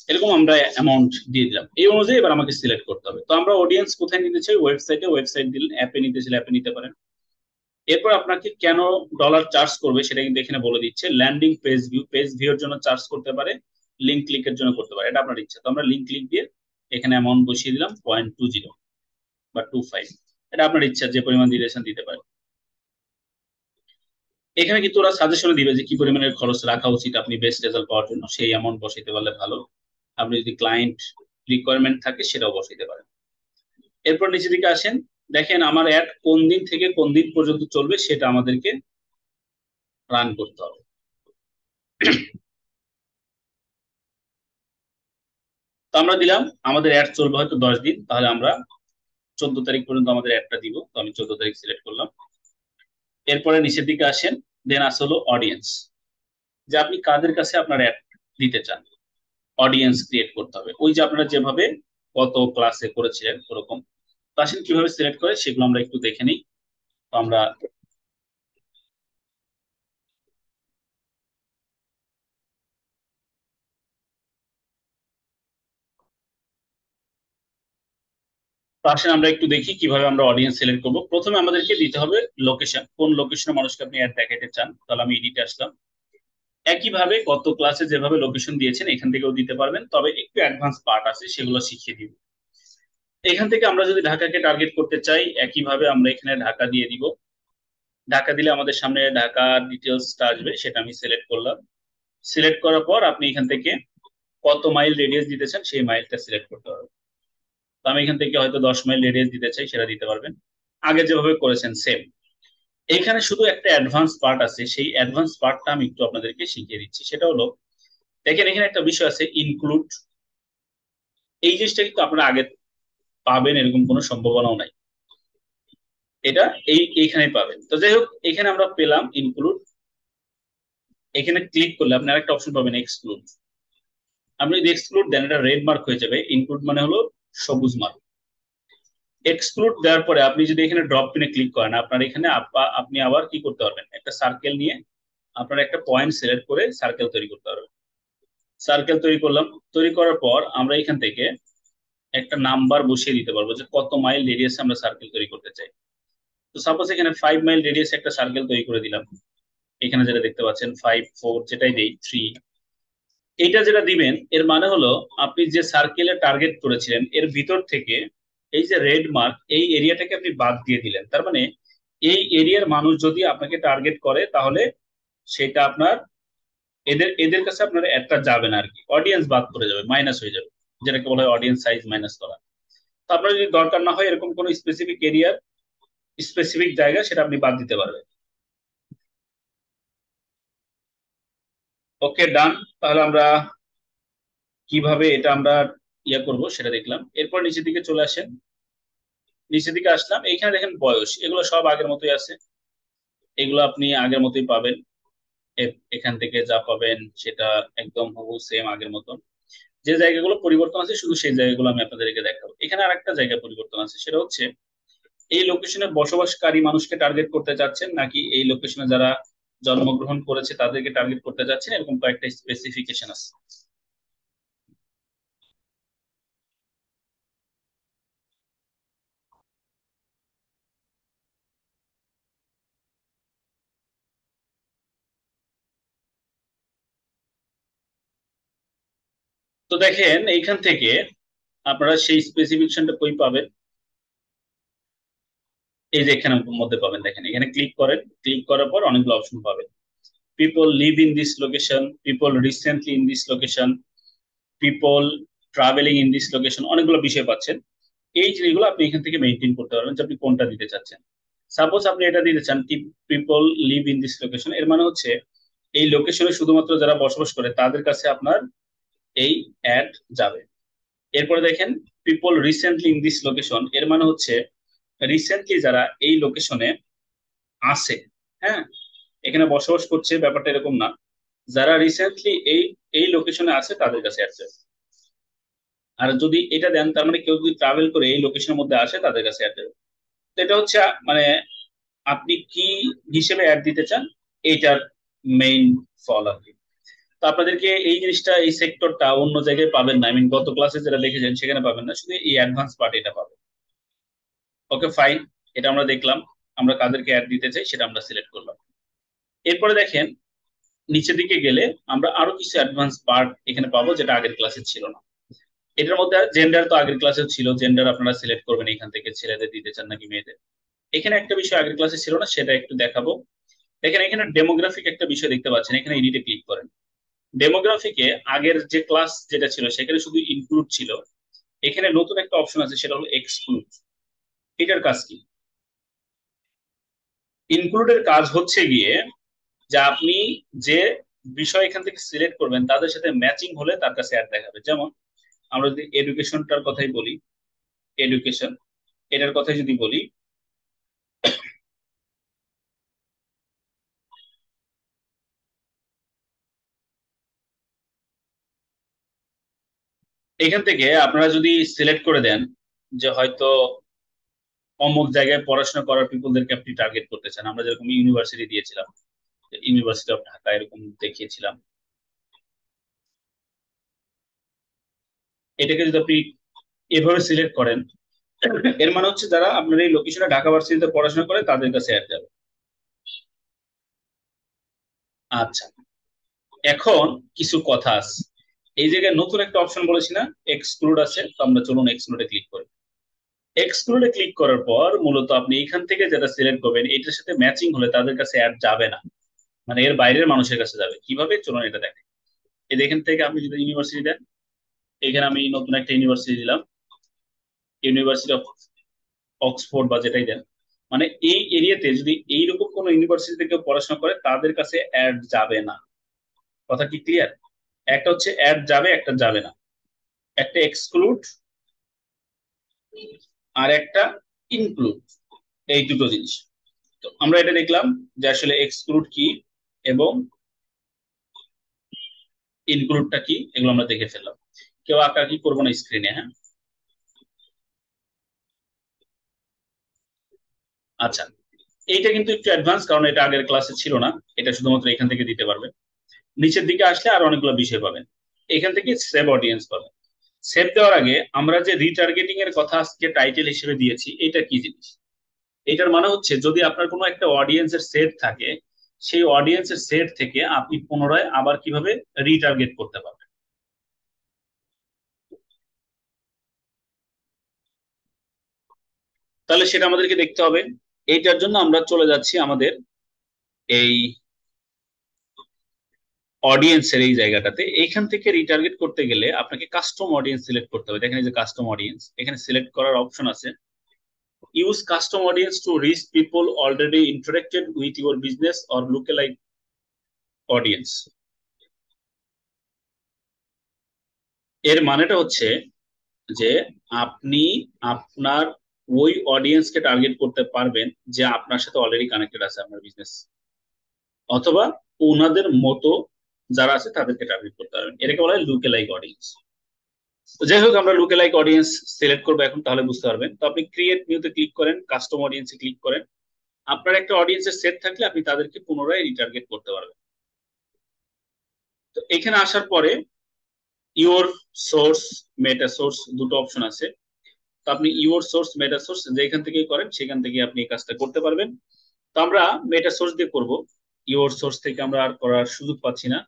এরকম আমরা অ্যামাউন্ট দিয়ে দিলাম। এই অনুযায়ী এবার আমাকে সিলেক্ট করতে হবে। তো আমরা অডিয়েন্স কোথায় নিতে চাই? ওয়েবসাইটে। ওয়েবসাইট দিলেন। অ্যাপে নিতে চাইলে অ্যাপে নিতে পারেন। এরপর আপনাকে কেন ডলার চার্জ করবে সেটা কিন্তু এখানে বলে দিচ্ছে। ল্যান্ডিং পেজ ভিউ, পেজ ভিউর জন্য চার্জ করতে পারে, লিঙ্ক ক্লিকের জন্য করতে পারে, এটা আপনার ইচ্ছা। তো আমরা লিঙ্ক ক্লিক দিয়ে এখানে অ্যামাউন্ট বসিয়ে দিলাম 0.20 বা 25। এটা আপনার ইচ্ছা, যে পরিমাণ দিয়েছেন দিতে পারেন। এখানে কিন্তু ওরা সাজেশন দিবে যে কি পরিমাণের খরচ রাখা উচিত আপনি বেস্ট রেজাল্ট পাওয়ার জন্য, সেই অ্যামাউন্ট বসাইতে পারলে ভালো। আপনি যদি ক্লায়েন্ট রিকোয়ারমেন্ট থাকে সেটাও বসাইতে পারেন। এরপর নিচের দিকে আসেন। দেখেন আমার অ্যাড কোন দিন থেকে কোন দিন পর্যন্ত চলবে সেটা আমাদেরকে রান করতে হবে। তো আমরা দিলাম আমাদের অ্যাড চলবে হয়তো 10 দিন। তাহলে আমরা 14 তারিখ পর্যন্ত আমাদের অ্যাডটা দিব। তো আমি 14 তারিখ সিলেক্ট করলাম। এরপরে নিচের দিকে আসেন। দেন আসলো অডিয়েন্স, যে আপনি কাদের কাছে আপনার অ্যাড দিতে চান। অডিয়েন্স ক্রিয়েট করতে হবে, ওই যে আপনারা যেভাবে কত ক্লাসে করেছিলেন ওরকম। তো আসেন কিভাবে সিলেক্ট করে সেগুলো আমরা একটু দেখে নিই। তো আমরা তো আসেন আমরা একটু দেখি কিভাবে আমরা অডিয়েন্স সিলেক্ট করব। প্রথমে আমাদেরকে দিতে হবে লোকেশন, কোন লোকেশনে মানুষকে আপনি অ্যাড দেখাতে চান। তাহলে আমি এডিটে আসলাম। একইভাবে গত ক্লাসে যেভাবে লোকেশন দিয়েছেন এখান থেকেও দিতে পারবেন, তবে একটু অ্যাডভান্স পার্ট আছে সেগুলো শিখিয়ে দিব। এখান থেকে আমরা যদি ঢাকাকে টার্গেট করতে চাই, একইভাবে আমরা এখানে ঢাকা দিয়ে দিব। ঢাকা দিলে আমাদের সামনে ঢাকার ডিটেলসটা আসবে, সেটা আমি সিলেক্ট করলাম। সিলেক্ট করার পর আপনি এখান থেকে কত মাইল রেডিয়াস দিতে চান সেই মাইলটা সিলেক্ট করতে হবে। তো আমি এখান থেকে হয়তো 10 মাইল রেডিয়াস দিতে চাই, সেটা দিতে পারবেন। আগে যেভাবে করেছেন সেম। এখানে শুধু একটা অ্যাডভান্স পার্ট আছে, সেই অ্যাডভান্স পার্টটা আমি একটু আপনাদেরকে শিখিয়ে দিচ্ছি। সেটা হলো, দেখেন এখানে একটা বিষয় আছে ইনক্লুড। এই জিনিসটা কিন্তু আপনারা আগে পাবেন এরকম কোনো সম্ভাবনাও নাই। এটা এইখানে পাবেন। তো যাই হোক, এখানে আমরা পেলাম ইনক্লুড। এখানে ক্লিক করলে আপনি আরেকটা অপশন পাবেন এক্সক্লুড। আপনি যদি এক্সক্লুড দেন এটা রেড মার্ক হয়ে যাবে। ইনক্লুড মানে হলো সবুজ মার্ক। এক্সক্লুড দেওয়ার পরে আপনি যদি এখানে ড্রপ পিনে ক্লিক করেন, আপনার এখানে আপনি আবার কি করতে পারবেন, একটা সার্কেল নিয়ে আপনার একটা পয়েন্ট সিলেক্ট করে সার্কেল তৈরি করতে পারবেন। সার্কেল তৈরি করলাম। তৈরি করার পর আমরা এখান থেকে একটা নাম্বার বসিয়ে দিতে পারবো যে কত মাইল রেডিয়াসে আমরা সার্কেল তৈরি করতে চাই। তো সাপোজ এখানে 5 মাইল রেডিয়াসে একটা সার্কেল তৈরি করে দিলাম। এখানে যেটা দেখতে পাচ্ছেন 5, 4 যেটাই দেই 3। এইটা যেটা দিবেন এর মানে হলো আপনি যে সার্কেলে টার্গেট করেছিলেন এর ভিতর থেকে এই যে রেড মার্ক, এই এরিয়াটাকে আপনি বাদ দিয়ে দিলেন। তার মানে এই এরিয়ার মানুষ যদি আপনাকে টার্গেট করে তাহলে সেটা আপনার এদের এদের কাছে আপনার একটা যাবে না আর কি, অডিয়েন্স বাদ করে যাবে, মাইনাস হয়ে যাবে, যেটাকে বলা হয় অডিয়েন্স সাইজ মাইনাস করা। তো আপনার যদি দরকার না হয় এরকম কোনো স্পেসিফিক এরিয়ার স্পেসিফিক জায়গা, সেটা আপনি বাদ দিতে পারবেন। ওকে ডান। তাহলে আমরা কিভাবে এটা আমরা করব সেটা দেখলাম। এরপর নিচের দিকে চলে আসেন। নিচের দিকে আসলাম। এইখানে দেখেন বয়স, এগুলো সব আগের মতোই আছে। এগুলো আপনি আগের মতোই পাবেন। এখান থেকে যা পাবেন সেটা একদম হুবহু সেম আগের মতন। যে জায়গাগুলো পরিবর্তন আছে শুধু সেই জায়গাগুলো আমি আপনাদেরকে দেখাবো। এখানে আরেকটা জায়গা পরিবর্তন আছে, সেটা হচ্ছে এই লোকেশনে বসবাসকারী মানুষকে টার্গেট করতে চাচ্ছেন নাকি এই লোকেশনে যারা জন্মগ্রহণ করেছে তাদেরকে টার্গেট করতে চাচ্ছেন, এরকম কয়েকটা স্পেসিফিকেশন আছে। তো দেখেন এইখান থেকে আপনারা সেই স্পেসিফিকেশনটা কই পাবেন? এই যে এখানে মধ্যে পাবেন, দেখেন এখানে ক্লিক করেন, ক্লিক করার পর অনেকগুলো অপশন পাবেন। People live in this location, people recently in this location, people travelling in this location, অনেকগুলো বিষয় পাচ্ছেন। এই জিনিসগুলো আপনি এখান থেকে মেনটেন করতে পারবেন যে আপনি কোনটা দিতে চাচ্ছেন। সাপোজ আপনি এটা দিতে চান people live in this location, এর মানে হচ্ছে এই লোকেশনে শুধুমাত্র যারা বসবাস করে তাদের কাছে আপনার এই অ্যাড যাবে। এরপরে দেখেন people recently in this location, এর মানে হচ্ছে রিসেন্টলি যারা এই লোকেশনে আছে, হ্যাঁ, এখানে বসবাস করছে ব্যাপারটা এরকম না, যারা রিসেন্টলি এই এই লোকেশনে আছে তাদের কাছে অ্যাড যাবে। আর যদি এটা দেন তার মানে কেউ যদি ট্রাভেল করে এই লোকেশনের মধ্যে আসে তাদের কাছে অ্যাড যাবে। তো এটা হচ্ছে মানে আপনি কি হিসেবে অ্যাড দিতে চান এইটার মেইন ফল আর কি। তো আপনাদেরকে এই জিনিসটা, এই সেক্টরটা অন্য জায়গায় পাবেন না, আই মিন গত ক্লাসে যেটা দেখেছেন সেখানে পাবেন না, শুধু এই অ্যাডভান্স পার্ট এটা পাবেন। ওকে ফাইন, এটা আমরা দেখলাম। আমরা কাদেরকে অ্যাড দিতে চাই সেটা আমরা সিলেক্ট করলাম। এরপরে দেখেন নিচের দিকে গেলে আমরা আরো কিছু অ্যাডভান্স পার্ট এখানে পাবো যেটা আগের ক্লাসে ছিল না। এটার মধ্যে জেন্ডার তো আগের ক্লাসে ছিল, জেন্ডার আপনারা সিলেক্ট করবেন এখান থেকে, ছেলেদের দিতে চান নাকি মেয়েদের। এখানে একটা বিষয় আগের ক্লাসে ছিল না, সেটা একটু দেখাবো। দেখেন এখানে ডেমোগ্রাফিক একটা বিষয় দেখতে পাচ্ছেন, এখানে এডিটে ক্লিক করেন। ডেমোগ্রাফিকে আগের যে ক্লাস যেটা ছিল সেখানে শুধু ইনক্লুড ছিল, এখানে নতুন একটা অপশন আছে সেটা হলো এক্সক্লুড। এটার কাজ কি? ইনক্লুডের কাজ হচ্ছে গিয়ে যে আপনি যে বিষয় এখান থেকে সিলেক্ট করবেন তাদের সাথে ম্যাচিং হলে তার কাছে অ্যাড দেখাবে। যেমন আমরা যদি এডুকেশনটার কথাই বলি, এডুকেশন এটার কথাই যদি বলি, এখান থেকে আপনারা যদি সিলেক্ট করে দেন যে হয়তো অমুক জায়গায় পড়াশোনা করার পিপলদেরকে আপনি টার্গেট করতে চান, আমরা যেরকম ইউনিভার্সিটি দিয়েছিলাম, ইউনিভার্সিটি অফ ঢাকা এরকম দেখিয়েছিলাম, এটাকে যদি আপনি এভাবে সিলেক্ট করেন এর মানে হচ্ছে যারা আপনার এই লোকেশনে ঢাকা ভার্সিটিতে পড়াশোনা করে তাদের কাছে অ্যাড যাবে। আচ্ছা, এখন কিছু কথা আছে। এই জায়গায় নতুন একটা অপশন বলেছি না, এক্সক্লুড আছে, তো আমরা চলুন এক্সক্লুডে ক্লিক করি। এক্সক্লুডে ক্লিক করার পর মূলত আপনি এখান থেকে যেটা সিলেক্ট করবেন এটার সাথে ম্যাচিং হলে তাদের কাছে অ্যাড যাবে না, মানে এর বাইরের মানুষের কাছে যাবে। কিভাবে চলুন এটা দেখেন। এই দেখেন থেকে আপনি যদি ইউনিভার্সিটি দেন, এখানে আমি নতুন একটা ইউনিভার্সিটি দিলাম, ইউনিভার্সিটি অফ অক্সফোর্ড বা যেটাই দেন, মানে এই এরিয়াতে যদি এইরকম কোন ইউনিভার্সিটিতে কেউ পড়াশোনা করে তাদের কাছে অ্যাড যাবে না। কথা কি ক্লিয়ার? একটা হচ্ছে অ্যাড যাবে, একটা যাবে না, একটা এক্সক্লুড আর একটা ইনক্লুড, এই দুটো জিনিস। তো আমরা এটা দেখলাম যে আসলে এক্সক্লুড কি এবং ইনক্লুডটা কি, এগুলো আমরা দেখে ফেললাম। কেউ আঁকাআঁকি করবো না স্ক্রিনে, হ্যাঁ? আচ্ছা, এইটা কিন্তু একটু অ্যাডভান্স, কারণ এটা আগের ক্লাসে ছিল না, এটা শুধুমাত্র এখান থেকে দিতে পারবে। নিচের দিকে আসলে আর অনেকগুলো বিষয় পাবেন, এখান থেকে সেভ অডিয়েন্স পাবেন। সেভ দেওয়ার আগে আমরা যে রিটার্গেটিং এর কথা আজকে টাইটেল হিসেবে দিয়েছি, এটা কি জিনিস? এটার মানে হচ্ছে যদি আপনার কোনো একটা অডিয়েন্সের সেট থাকে, সেই অডিয়েন্সের সেট থেকে আপনি পুনরায় আবার কিভাবে রিটার্গেট করতে পারবেন। তাহলে সেটা আমাদেরকে দেখতে হবে। এইটার জন্য আমরা চলে যাচ্ছি আমাদের এই অডিয়েন্সের এই জায়গাটাতে। এইখান থেকে রিটার্গেট করতে গেলে আপনাকে কাস্টম অডিয়েন্স সিলেক্ট করতে হবে। দেখেন এই যে কাস্টম অডিয়েন্স, এখানে সিলেক্ট করার অপশন আছে। Use custom audience to reach people already interacted with your business or lookalike audience. এর মানেটা হচ্ছে যে আপনি আপনার ওই অডিয়েন্সকে টার্গেট করতে পারবেন যে আপনার সাথে অলরেডি কানেক্টেড আছে আপনার বিজনেস, অথবা ওনাদের মতো যারা আছে তাদেরকে টার্গেট করতে পারবেন। এটাকে বলা হয় লুকে লাইক অডিয়েন্স। তো যাই হোক, আমরা লুকে লাইক অডিয়েন্স সিলেক্ট করবো এখন, তাহলে বুঝতে পারবেন। তো আপনি ক্রিয়েট নিউতে ক্লিক করেন, কাস্টম অডিয়েন্সে ক্লিক করেন। আপনার একটা অডিয়েন্সের সেট থাকলে আপনি তাদেরকে পুনরায় রিটার্গেট করতে পারবেন। তো এখানে আসার পরে ইওর সোর্স, মেটা সোর্স, দুটো অপশন আছে। তো আপনি ইওর সোর্স, মেটা সোর্স যেখান থেকে করেন সেখান থেকে আপনি এই কাজটা করতে পারবেন। তো আমরা মেটা সোর্স দিয়ে করব। ইওর সোর্স থেকে আমরা আর করার সুযোগ পাচ্ছি না,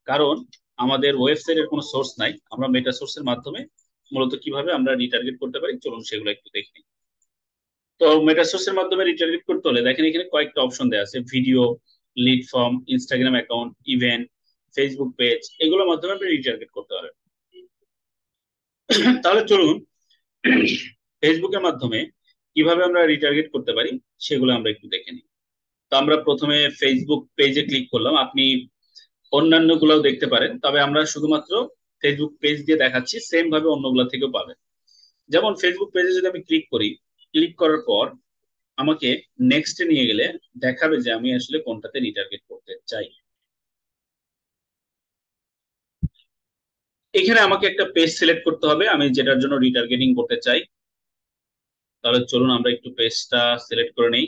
কারণ আমাদের ওয়েবসাইটের কোনো সোর্স নাই। আমরা মেটা সোর্সের মাধ্যমে মূলত কিভাবে আমরা রিটার্গেট করতে পারি চলুন সেগুলো একটু দেখি। তো মেটা সোর্সের মাধ্যমে রিটার্গেট করতে হলে দেখেন এখানে কয়েকটা অপশন দেওয়া আছে: video, lead form, Instagram account, event, Facebook page, এগুলোর মাধ্যমে আপনি রিটার্গেট করতে পারেন। তাহলে চলুন ফেসবুকের মাধ্যমে কিভাবে আমরা রিটার্গেট করতে পারি সেগুলো আমরা একটু দেখে নিই। তো আমরা প্রথমে ফেসবুক পেজে ক্লিক করলাম। আপনি অন্যান্য গুলাও দেখতে পারেন, তবে আমরা শুধুমাত্র ফেসবুক পেজ দিয়ে দেখাচ্ছি, সেম ভাবে অন্যগুলা থেকেও পাবেন। যেমন ফেসবুক পেজে যদি আমি ক্লিক করি, ক্লিক করার পর আমাকে নেক্সটে নিয়ে গেলে দেখাবে যে আমি আসলে কোনটাতে রিটার্গেট করতে চাই। এখানে আমাকে একটা পেজ সিলেক্ট করতে হবে আমি যেটার জন্য রিটার্গেটিং করতে চাই। তাহলে চলুন আমরা একটু পেজটা সিলেক্ট করে নেই।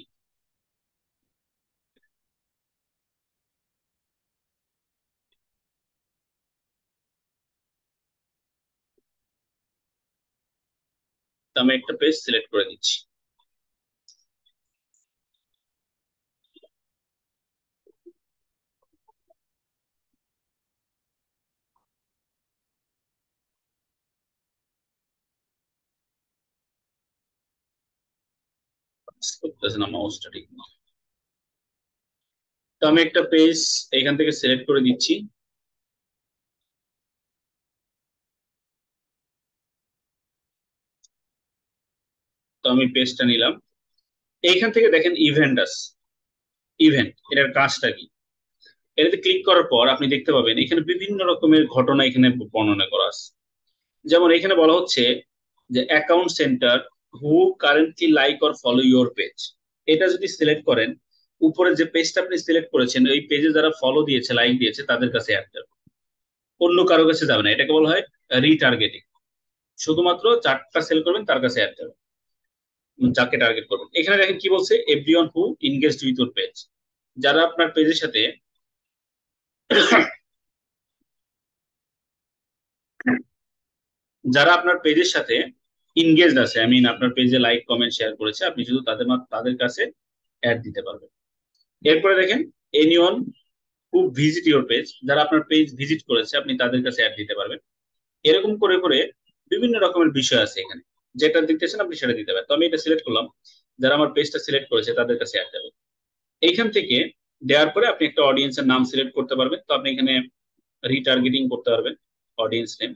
তো আমি একটা পেজ সিলেক্ট করে দিচ্ছি। করতেছে না মাউসটা ঠিক না। তো আমি একটা পেজ এখান থেকে সিলেক্ট করে দিচ্ছি। তো আমি পেজটা নিলাম। এইখান থেকে দেখেন ইভেন্ট আছে। ইভেন্ট এটার কাজটা কি? এটাতে ক্লিক করার পর আপনি দেখতে পাবেন এখানে বিভিন্ন রকমের ঘটনা এখানে বর্ণনা করা আছে। যেমন এখানে বলা হচ্ছে যে account centre who currently like or follow your page. এটা যদি সিলেক্ট করেন, উপরে যে পেজটা আপনি সিলেক্ট করেছেন ওই পেজে যারা ফলো দিয়েছে, লাইক দিয়েছে, তাদের কাছে অ্যাড যাবে, অন্য কারো কাছে যাবে না। এটাকে বলা হয় রিটার্গেটিং। শুধুমাত্র যারটা সেল করবেন তার কাছে অ্যাড যাবে, যাকে টার্গেট করবেন। এখানে দেখেন কি বলছে, everyone who engaged with your page. যারা আপনার পেজের সাথে যারা আপনার পেজের সাথে ইনগেজড আছে, আই মিন আপনার পেজে লাইক কমেন্ট শেয়ার করেছে, আপনি শুধু তাদের কাছে অ্যাড দিতে পারবেন। এরপরে দেখেন anyone who visit your page, যারা আপনার পেজ ভিজিট করেছে আপনি তাদের কাছে অ্যাড দিতে পারবেন। এরকম করে করে বিভিন্ন রকমের বিষয় আছে এখানে, যেটা দিতেছেন আপনি সেটা দিতে পারেন। তো আমি এটা সিলেক্ট করলাম, যারা আমার পেজটা সিলেক্ট করেছে তাদের কাছে অ্যাড যাবে। এইখান থেকে দেওয়ার পরে আপনি একটা অডিয়েন্সের নাম সিলেক্ট করতে পারবেন। তো আপনি এখানে রিটার্গেটিং করতে পারবেন অডিয়েন্স নেম।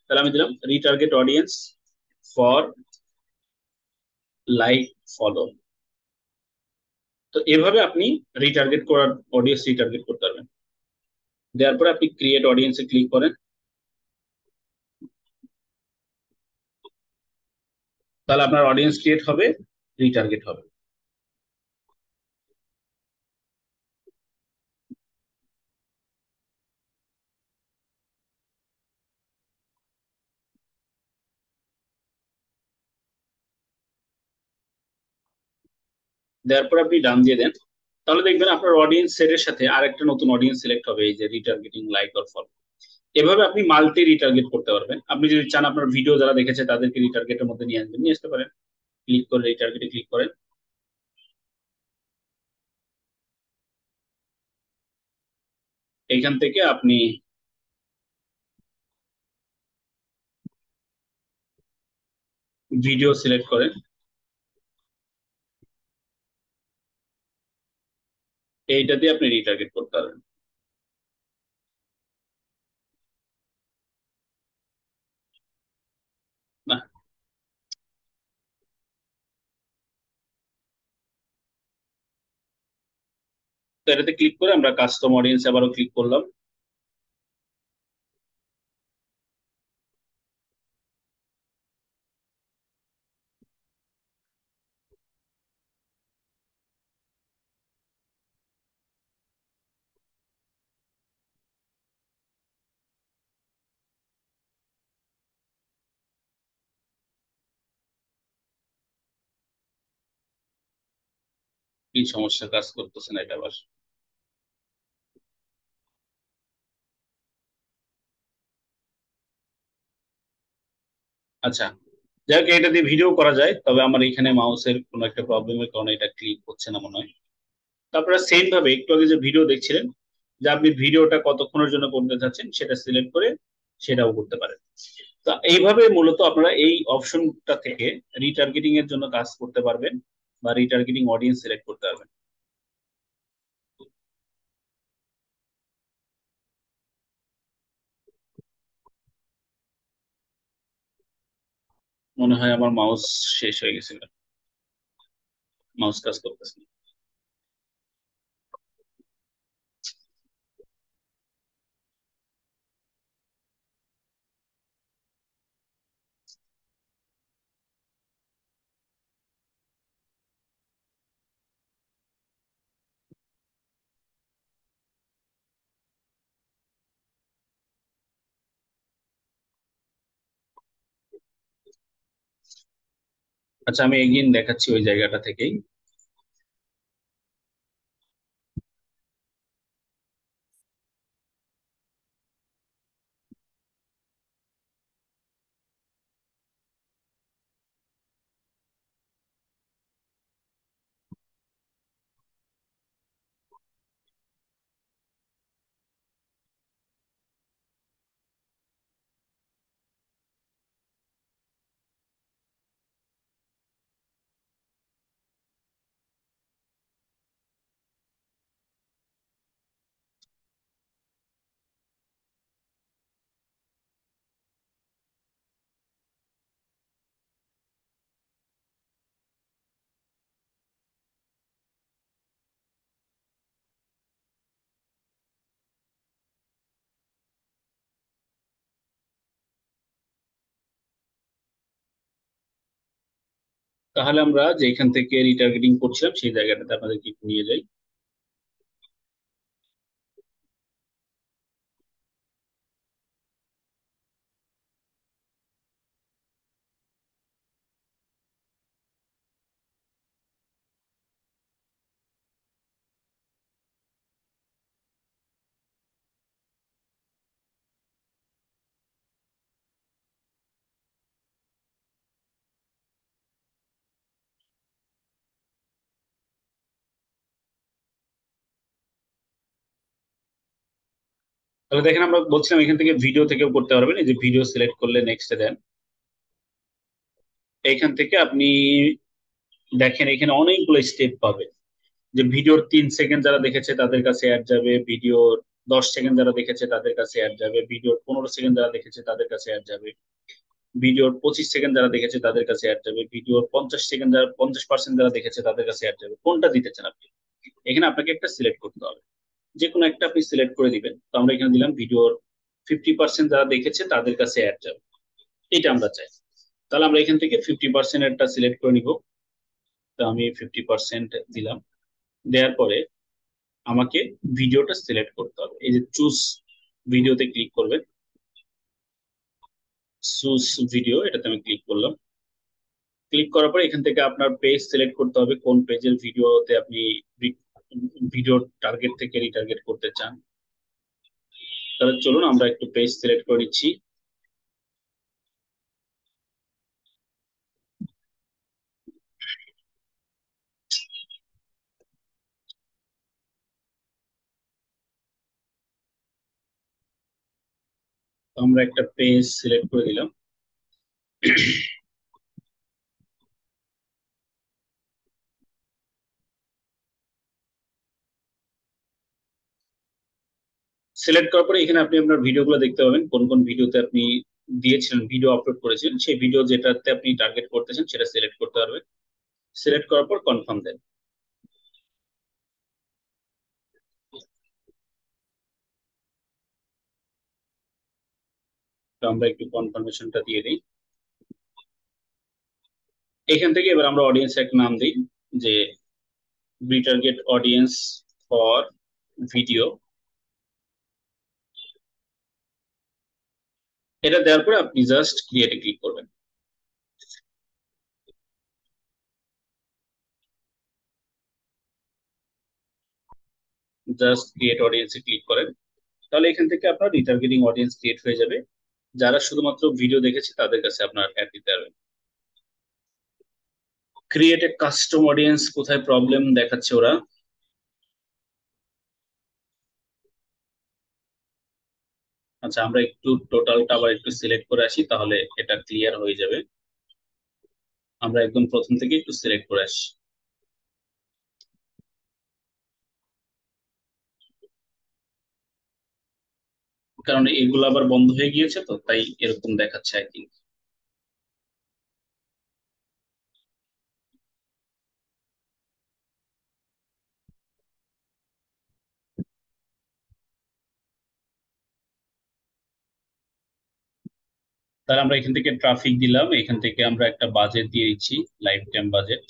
তাহলে আমি দিলাম retarget audience for like follow. তো এভাবে আপনি রিটার্গেট করার অডিয়েন্স রিটার্গেট করতে পারবেন। দেওয়ার পরে আপনি ক্রিয়েট অডিয়েন্সে ক্লিক করেন, তাহলে আপনার অডিয়েন্স ক্রিয়েট হবে, রিটার্গেট হবে। দেওয়ার পর আপনি ডান দিয়ে দেন, তাহলে দেখবেন আপনার অডিয়েন্স সেটের সাথে আরেকটা নতুন অডিয়েন্স সিলেক্ট হবে, এই যে রিটার্গেটিং লাইক অর ফলো। এভাবে আপনি মাল্টি রিটার্গেট করতে পারবেন। আপনি যদি চান আপনার ভিডিও যারা দেখেছে তাদেরকে রিটার্গেটের মধ্যে নিয়ে আসবেন, নিয়ে আসতে পারেন। ক্লিক করে রিটার্গেটে ক্লিক করেন। এইখান থেকে আপনি ভিডিও সিলেক্ট করেন, এইটা দিয়ে আপনি রিটার্গেট করতে পারবেন। না, তো এটাতে ক্লিক করে আমরা কাস্টম অডিয়েন্স আবারও ক্লিক করলাম। কি সমস্যা কাজ করতেছে না এটা আবার? আচ্ছা, যাই হোক, এটা দিয়ে ভিডিও করা যায়, তবে আমার এখানে মাউসের কোনো একটা প্রবলেমের কারণে এটা ক্লিক হচ্ছে না মনে হয়। তারপরে সেম ভাবে একটু আগে যে ভিডিও দেখছিলেন, যে আপনি ভিডিওটা কতক্ষণের জন্য করতে চাচ্ছেন সেটা সিলেক্ট করে সেটাও করতে পারেন। তো এইভাবে মূলত আপনারা এই অপশনটা থেকে রিটার্গেটিং এর জন্য কাজ করতে পারবেন বা রিটার্গেটিং অডিয়েন্স সিলেক্ট করতে পারবেন। মনে হয় আমার মাউস শেষ হয়ে গেছিল, মাউস কাজ করতেছে না। আচ্ছা, আমি এগিন দেখাচ্ছি ওই জায়গাটা থেকেই। তাহলে আমরা যেখান থেকে রিটার্গেটিং করছিলাম সেই জায়গাটাতে আপনাদেরকে একটু নিয়ে যাই। তাহলে দেখেন, আমরা বলছিলাম এখান থেকে ভিডিও থেকেও করতে পারবেন। এই যে ভিডিও সিলেক্ট করলে নেক্সটে দেন, এইখান থেকে আপনি দেখেন এখানে অনেকগুলো স্টেপ পাবে। যে ভিডিওর 3 সেকেন্ড যারা দেখেছে তাদের কাছে অ্যাড যাবে, ভিডিওর 10 সেকেন্ড যারা দেখেছে তাদের কাছে অ্যাড যাবে, ভিডিওর 15 সেকেন্ড যারা দেখেছে তাদের কাছে অ্যাড যাবে, ভিডিওর 25 সেকেন্ড যারা দেখেছে তাদের কাছে অ্যাড যাবে, ভিডিওর 50 সেকেন্ড যারা 50% যারা দেখেছে তাদের কাছে অ্যাড যাবে। কোনটা দিতে চান আপনি? এখানে আপনাকে একটা সিলেক্ট করতে হবে, যে কোনো একটা আপনি সিলেক্ট করে দিবেন। তো আমরা এখানে দিলাম ভিডিওর 50% যারা দেখেছে তাদের কাছে অ্যাড যাবে, এটা আমরা চাই। তাহলে আমরা এখান থেকে 50% একটা সিলেক্ট করে নিব। তো আমি 50% দিলাম। দেওয়ার পরে আমাকে ভিডিওটা সিলেক্ট করতে হবে। এই যে চুজ ভিডিওতে ক্লিক করবেন, চুজ ভিডিও, এটাতে আমি ক্লিক করলাম। ক্লিক করার পরে এখান থেকে আপনার পেজ সিলেক্ট করতে হবে, কোন পেজের ভিডিওতে আপনি ভিডিও টার্গেট থেকে রিটার্গেট করতে চান। তাহলে চলুন আমরা একটু পেজ সিলেক্ট করে নিচ্ছি। তো আমরা একটা পেজ সিলেক্ট করে দিলাম। সিলেক্ট করার পরে এখানে আপনি আপনার ভিডিওগুলো দেখতে পাবেন, কোন কোন ভিডিওতে আপনি দিয়েছিলেন, ভিডিও আপলোড করেছিলেন, সেই ভিডিও যেটাতে আপনি টার্গেট করতেছেন সেটা সিলেক্ট করতে পারবেন। সিলেক্ট করার পর কনফার্ম দেন। তো আমরা একটু কনফার্মেশনটা দিয়ে দিই। এখান থেকে এবার আমরা অডিয়েন্স একটা নাম দিই, যে রিটার্গেট অডিয়েন্স ফর ভিডিও। এটা দেওয়ার পরে আপনি জাস্ট ক্রিয়েটে ক্লিক করবেন। জাস্ট ক্রিয়েট অডিয়েন্সে ক্লিক করেন, তাহলে এখান থেকে আপনার রিটার্গেটিং অডিয়েন্স ক্রিয়েট হয়ে যাবে। যারা শুধুমাত্র ভিডিও দেখেছে তাদের কাছে আপনার অ্যাড দিতে পারবেন। ক্রিয়েট এ কাস্টম অডিয়েন্স, কোথায় প্রবলেম দেখাচ্ছে ওরা? আচ্ছা, আমরা একটু টোটালটা আবার একটু সিলেক্ট করে আসি, তাহলে এটা ক্লিয়ার হয়ে যাবে। আমরা একদম প্রথম থেকে একটু সিলেক্ট করে আসি, কারণ এগুলো আবার বন্ধ হয়ে গিয়েছে, তো তাই এরকম দেখাচ্ছে আই থিঙ্ক। তাহলে আমরা এখান থেকে ট্রাফিক দিলাম, এখান থেকে আমরা একটা বাজেট দিয়ে দিচ্ছি, লাইফ টাইম বাজেট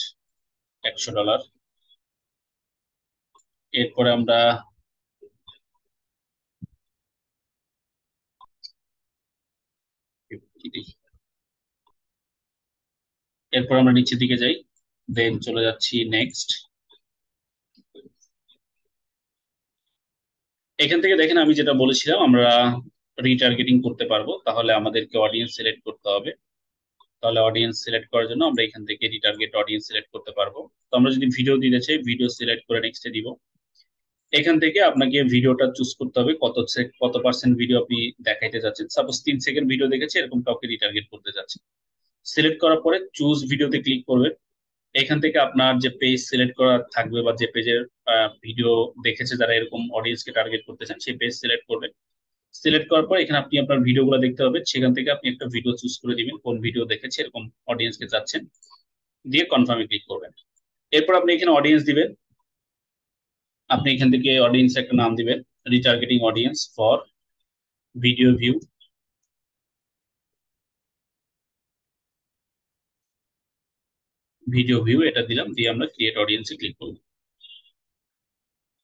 $100। এরপরে আমরা কি দিই? এরপর আমরা নিচের দিকে যাই, দেন চলে যাচ্ছি নেক্সট। এখান থেকে দেখেন আমি যেটা বলেছিলাম, আমরা রিটার্গেটিং করতে পারবো, তাহলে আমাদেরকে অডিয়েন্স সিলেক্ট করতে হবে। তাহলে অডিয়েন্স সিলেক্ট করার জন্য আমরা এখান থেকে রিটার্গেট অডিয়েন্স সিলেক্ট করতে পারবো। তো আমরা যদি ভিডিও দিতে চাই, ভিডিও সিলেক্ট করে নেক্সটে দিব। এখান থেকে আপনাকে ভিডিওটা চুজ করতে হবে, কত পার্সেন্ট ভিডিও আপনি দেখাইতে যাচ্ছেন। সাপোজ 3 সেকেন্ড ভিডিও দেখেছে, এরকম কাউকে রিটার্গেট করতে যাচ্ছে। সিলেক্ট করার পরে চুজ ভিডিওতে ক্লিক করবেন। এখান থেকে আপনার যে পেজ সিলেক্ট করা থাকবে বা যে পেজের ভিডিও দেখেছে যারা এরকম অডিয়েন্সকে টার্গেট করতে চান, সেই পেজ সিলেক্ট করবেন। সিলেক্ট করার পর এখানে আপনি আপনার ভিডিওগুলো দেখতে হবে, সেখান থেকে আপনি একটা ভিডিও চুজ করে দিবেন, কোন ভিডিও দেখেছে এরকম অডিয়েন্সকে যাচ্ছেন, দিয়ে কনফার্মে ক্লিক করবেন। এরপর আপনি এখানে অডিয়েন্স দিবেন। আপনি এখান থেকে অডিয়েন্স একটা নাম দিবেন, retargeting audience for video view. Video view এটা দিলাম, দিয়ে আমরা ক্রিয়েট অডিয়েন্সে ক্লিক করব।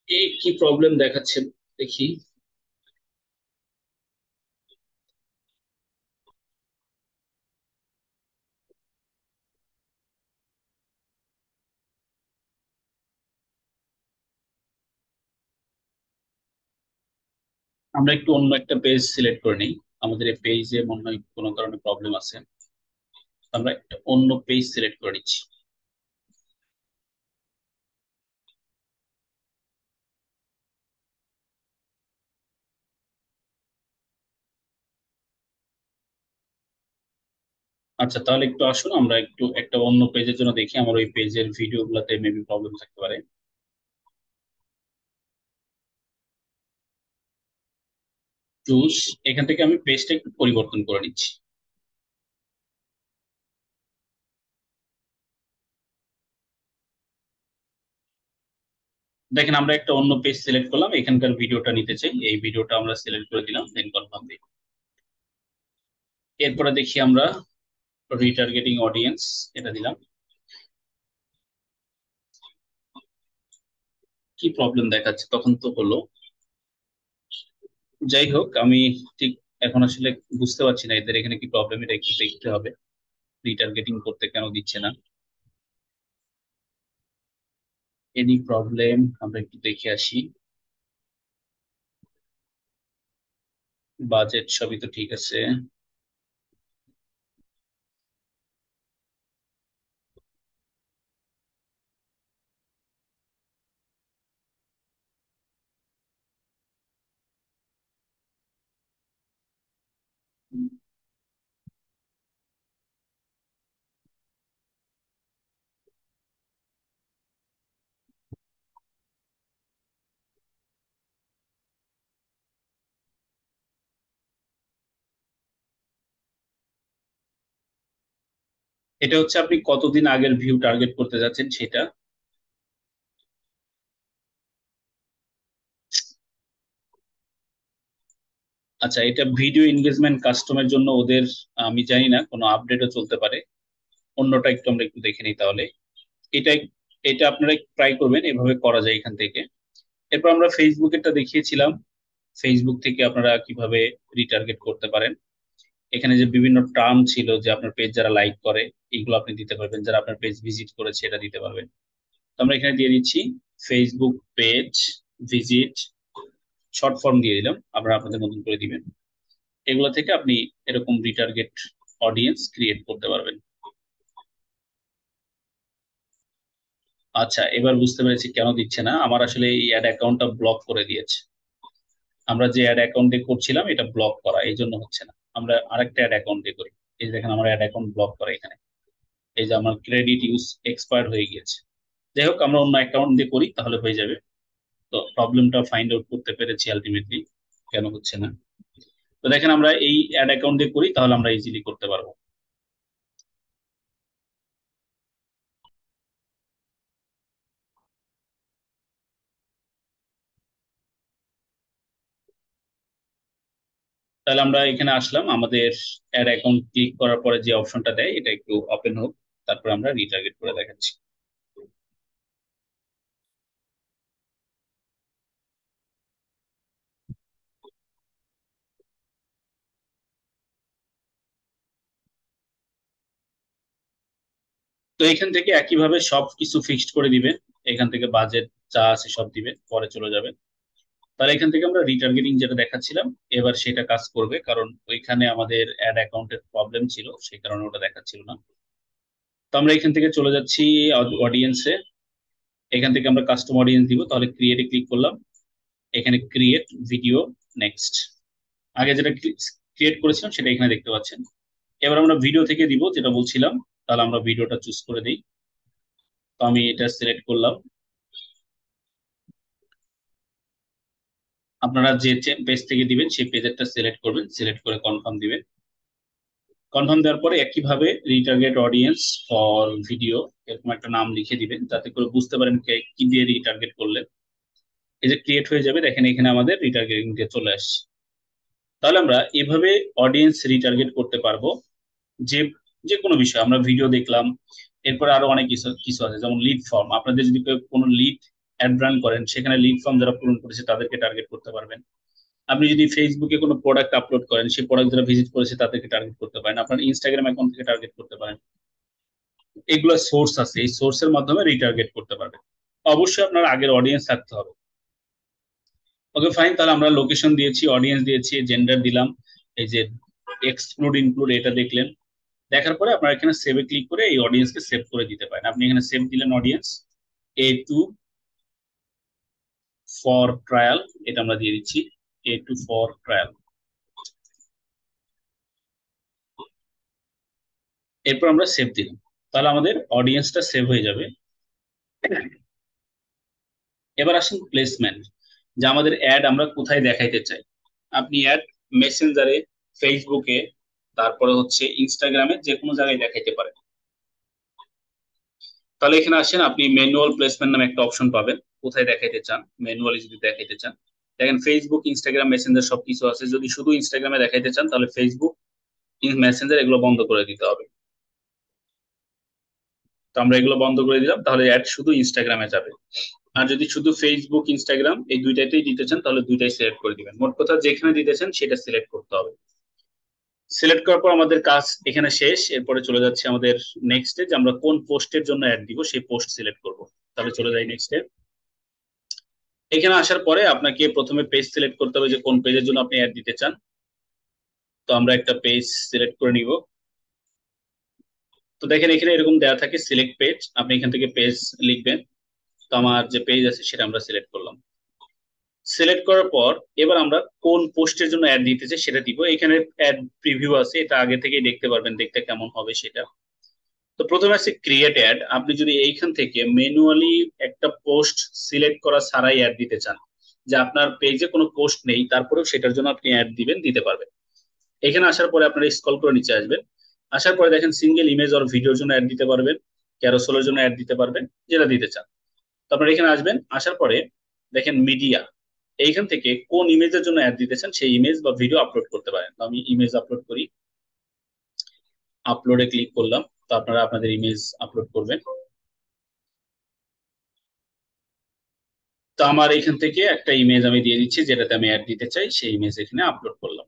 এই কি প্রবলেম দেখাচ্ছে দেখি। আমরা একটু অন্য একটা পেজ সিলেক্ট করে নিই, আমাদের এই পেজে মনে হয় কোনো কারণে প্রবলেম আছে। আমরা একটা অন্য পেজ সিলেক্ট করে নিচ্ছি। আচ্ছা, তাহলে একটু আসুন আমরা একটু একটা অন্য পেজের জন্য দেখি, আমার ওই পেজের ভিডিও গুলাতে মেবি প্রবলেম থাকতে পারে। চুজ, এখান থেকে আমি পেজটা একটু পরিবর্তন করে নিচ্ছি। দেখেন আমরা একটা অন্য পেজ সিলেক্ট করলাম, এখানকার ভিডিওটা নিতে চাই, এই ভিডিওটা আমরা সিলেক্ট করে দিলাম, দেন কনফার্ম দিই। এরপরে দেখি আমরা রিটার্গেটিং অডিয়েন্স এটা দিলাম। কি প্রবলেম দেখাচ্ছে তখন তো হলো। যাই হোক, আমি ঠিক এখন আসলে বুঝতে পারছি না এদের এখানে কি প্রবলেম, এটা একটু দেখতে হবে, রিটার্গেটিং করতে কেন দিচ্ছে না। এনি প্রবলেম আমরা একটু দেখে আসি। বাজেট সবই তো ঠিক আছে। এটা হচ্ছে আপনি কতদিন আগের ভিউ টার্গেট করতে যাচ্ছেন সেটা। আচ্ছা, এটা ভিডিও এনগেজমেন্ট কাস্টমের জন্য ওদের, আমি জানি না, কোনো আপডেটও চলতে পারে। অন্যটা একটু আমরা একটু দেখে নিই তাহলে। এটা এটা আপনারা ট্রাই করবেন, এভাবে করা যায় এখান থেকে। এরপর আমরা ফেসবুকেরটা দেখিয়েছিলাম, ফেসবুক থেকে আপনারা কিভাবে রিটার্গেট করতে পারেন। এখানে যে বিভিন্ন টার্ম ছিল, যে আপনার পেজ যারা লাইক করে এইগুলো আপনি দিতে পারবেন, যারা আপনার পেজ ভিজিট করেছে এটা দিতে পারবেন। তো আমরা এখানে দিয়ে দিচ্ছি Facebook page visit, short form দিয়ে দিলাম, আমরা আপনাদের মতন করে দিবেন। এগুলো থেকে আপনি এরকম রিটার্গেট অডিয়েন্স ক্রিয়েট করতে পারবেন। আচ্ছা, এবার বুঝতে পেরেছি কেন দিচ্ছে না। আমার আসলে এই অ্যাড অ্যাকাউন্টটা ব্লক করে দিয়েছে। আমরা যে অ্যাড অ্যাকাউন্টে করছিলাম এটা ব্লক করা, এই জন্য হচ্ছে না। আমরা আরেকটা অ্যাড অ্যাকাউন্টে করি। এই যে দেখেন আমার অ্যাড অ্যাকাউন্ট ব্লক করা এখানে। এই যে আমার ক্রেডিট ইউজ এক্সপায়ার হয়ে গিয়েছে। যাই হোক, আমরা অন্য অ্যাকাউন্ট দিয়ে করি তাহলে হয়ে যাবে। তো প্রবলেমটা ফাইন্ড আউট করতে পেরেছি আলটিমেটলি কেন হচ্ছে না। তো দেখেন আমরা এই অ্যাড অ্যাকাউন্ট দিয়ে করি তাহলে আমরা ইজিলি করতে পারবো। তাহলে আমরা এখানে আসলাম, আমাদের অ্যাড অ্যাকাউন্ট ক্লিক করার পরে যে অপশনটা দেয় এটা একটু ওপেন হোক, তারপর আমরা রিটার্গেট করে দেখাচ্ছি। তো এখান থেকে একইভাবে সব কিছু ফিক্সড করে দিবেন। এখান থেকে বাজেট যা আছে সব দিবেন, পরে চলে যাবেন। তাহলে এখান থেকে আমরা রিটার্গেটিং যেটা দেখাচ্ছিলাম এবার সেটা কাজ করবে, কারণ ওইখানে আমাদের অ্যাড অ্যাকাউন্টের প্রবলেম ছিল, সেই কারণে ওটা দেখাচ্ছিল না। তো আমরা এখান থেকে চলে যাচ্ছি অডিয়েন্সে। এখান থেকে আমরা কাস্টম অডিয়েন্স দিব, তাহলে ক্রিয়েটে ক্লিক করলাম। এখানে ক্রিয়েট ভিডিও, নেক্সট। আগে যেটা ক্রিয়েট করেছিলাম সেটা এখানে দেখতে পাচ্ছেন। এবার আমরা ভিডিও থেকে দিব যেটা বলছিলাম, তাহলে আমরা ভিডিওটা চুজ করে দিই। তো আমি এটা সিলেক্ট করলাম। আপনারা যে পেজ থেকে দিবেন সেই পেজেরটা সিলেক্ট করবেন, সিলেক্ট করে কনফার্ম দিবেন। কনফার্ম দেওয়ার পরে একইভাবে রিটার্গেট অডিয়েন্স ফর ভিডিও এরকম একটা নাম লিখে দিবেন, যাতে করে বুঝতে পারেন কি দিয়ে রিটার্গেট করলে। এই যে ক্রিয়েট হয়ে যাবে, দেখেন এখানে আমাদের রিটার্গেটিং দিয়ে চলে আসছে। তাহলে আমরা এভাবে অডিয়েন্স রিটার্গেট করতে পারবো। যে যে কোনো বিষয়, আমরা ভিডিও দেখলাম, এরপরে আরো অনেক কিছু কিছু আছে, যেমন লিড ফর্ম। আপনাদের যদি কেউ কোনো লিড অ্যাড রান করেন, সেখানে লিড ফর্ম যারা পূরণ করেছে তাদেরকে টার্গেট করতে পারবেন। আপনি যদি ফেসবুকে কোনো প্রোডাক্ট আপলোড করেন, সেই প্রোডাক্ট যারা ভিজিট করেছে তাদেরকে টার্গেট করতে পারেন, আপনার ইনস্টাগ্রাম অ্যাকাউন্ট থেকে টার্গেট করতে পারেন। এগুলো সোর্স আছে, এই সোর্সের মাধ্যমে রিটার্গেট করতে পারবেন। অবশ্যই আপনার আগের অডিয়েন্স থাকতে হবে। ওকে ফাইন, তাহলে আমরা লোকেশন দিয়েছি, অডিয়েন্স দিয়েছি, জেন্ডার দিলাম। এই যে এক্সক্লুড ইনক্লুড এটা দেখলেন। দেখার পরে আপনার এখানে সেভে ক্লিক করে এই অডিয়েন্সকে সেভ করে দিতে পারেন। আপনি এখানে সেভ দিলেন অডিয়েন্স A2 ফর ট্রায়াল, এটা আমরা দিয়ে দিচ্ছি A2 ফর ট্রায়াল। এরপর আমরা সেভ দিলাম, তাহলে আমাদের অডিয়েন্সটা সেভ হয়ে যাবে। এবার আসুন প্লেসমেন্ট, যে আমাদের অ্যাড আমরা কোথায় দেখাইতে চাই। আপনি অ্যাড মেসেঞ্জারে, ফেসবুকে, তারপরে হচ্ছে ইনস্টাগ্রামে, যে কোনো জায়গায় দেখাইতে পারেন। তাহলে এখানে আসেন, আপনি ম্যানুয়াল প্লেসমেন্ট নামে একটা অপশন পাবেন। কোথায় দেখাইতে চান, ম্যানুয়ালি যদি দেখাইতে চান, দেখেন ফেসবুক, ইনস্টাগ্রাম, মেসেঞ্জার সবকিছু আছে। যদি শুধু ইনস্টাগ্রামে দেখাইতে চান তাহলে ফেসবুক, মেসেঞ্জার এগুলো বন্ধ করে দিতে হবে। তো আমরা এগুলো বন্ধ করে দিলাম, তাহলে অ্যাড শুধু ইনস্টাগ্রামে যাবে। আর যদি শুধু ফেসবুক, ইনস্টাগ্রাম এই দুইটাতেই দিতে চান তাহলে দুইটাই সিলেক্ট করে দিবেন। মোট কথা যেখানে দিতে চান সেটা সিলেক্ট করতে হবে। সিলেক্ট করার পর আমাদের কাজ এখানে শেষ। এরপরে চলে যাচ্ছে আমাদের নেক্সট যে আমরা কোন পোস্টের জন্য অ্যাড দিব সেই পোস্ট সিলেক্ট করব। তাহলে চলে যাই নেক্সটে। এখানে আসার পরে আপনাকে প্রথমে পেজ সিলেক্ট করতে হবে যে কোন পেজের জন্য আপনি অ্যাড দিতে চান। তো আমরা একটা পেজ সিলেক্ট করে নিব। তো দেখেন এখানে এরকম দেওয়া থাকে সিলেক্ট পেজ, আপনি এখান থেকে পেজ লিখবেন। তো আমার যে পেজ আছে সেটা আমরা সিলেক্ট করলাম। সিলেক্ট করার পর এবার আমরা কোন পোস্টের জন্য অ্যাড দিতে চাই সেটা দিব। এখানে অ্যাড প্রিভিউ আছে, এটা আগে থেকেই দেখতে পারবেন, দেখতে কেমন হবে সেটা। তো প্রথমে আছে ক্রিয়েট অ্যাড। আপনি যদি এইখান থেকে ম্যানুয়ালি একটা পোস্ট সিলেক্ট করা ছাড়াই অ্যাড দিতে চান, যে আপনার পেজে কোনো পোস্ট নেই তারপরেও সেটার জন্য আপনি অ্যাড দিবেন, দিতে পারবেন। এখানে আসার পরে আপনারা স্ক্রল করে নিচে আসবেন। আসার পরে দেখেন সিঙ্গেল ইমেজ অর ভিডিওর জন্য অ্যাড দিতে পারবেন, ক্যারোসেলের জন্য অ্যাড দিতে পারবেন, যেটা দিতে চান। তো আপনারা এখানে আসবেন, আসার পরে দেখেন মিডিয়া, এইখান থেকে কোন ইমেজের জন্য অ্যাড দিতে চান সেই ইমেজ বা ভিডিও আপলোড করতে পারেন। তো আমি ইমেজ আপলোড করি, আপলোডে ক্লিক করলাম। তো আপনারা আপনাদের ইমেজ আপলোড করবেন। তো আমার এখান থেকে একটা ইমেজ আমি দিয়ে দিচ্ছি যেটাতে আমি অ্যাড দিতে চাই, সেই ইমেজ এখানে আপলোড করলাম।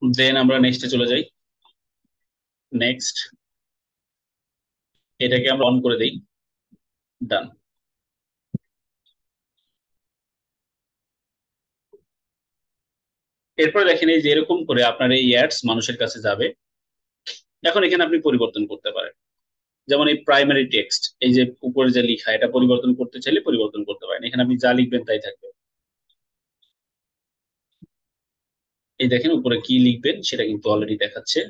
দেন আমরা নেক্সটে চলে যাই। নেক্সট। এটাকে আমরা অন করে দেই, ডান। এরপরে দেখেন এই যে এরকম করে আপনার এই অ্যাডস মানুষের কাছে যাবে। এখন এখানে আপনি পরিবর্তন করতে পারেন, যেমন এই প্রাইমারি টেক্সট, এই যে উপরে যে লেখা, এটা পরিবর্তন করতে চাইলে পরিবর্তন করতে পারেন। এখানে আপনি যা লিখবেন তাই থাকবে। এই দেখেন উপরে কি লিখবেন সেটা কিন্তু অলরেডি দেখাচ্ছে।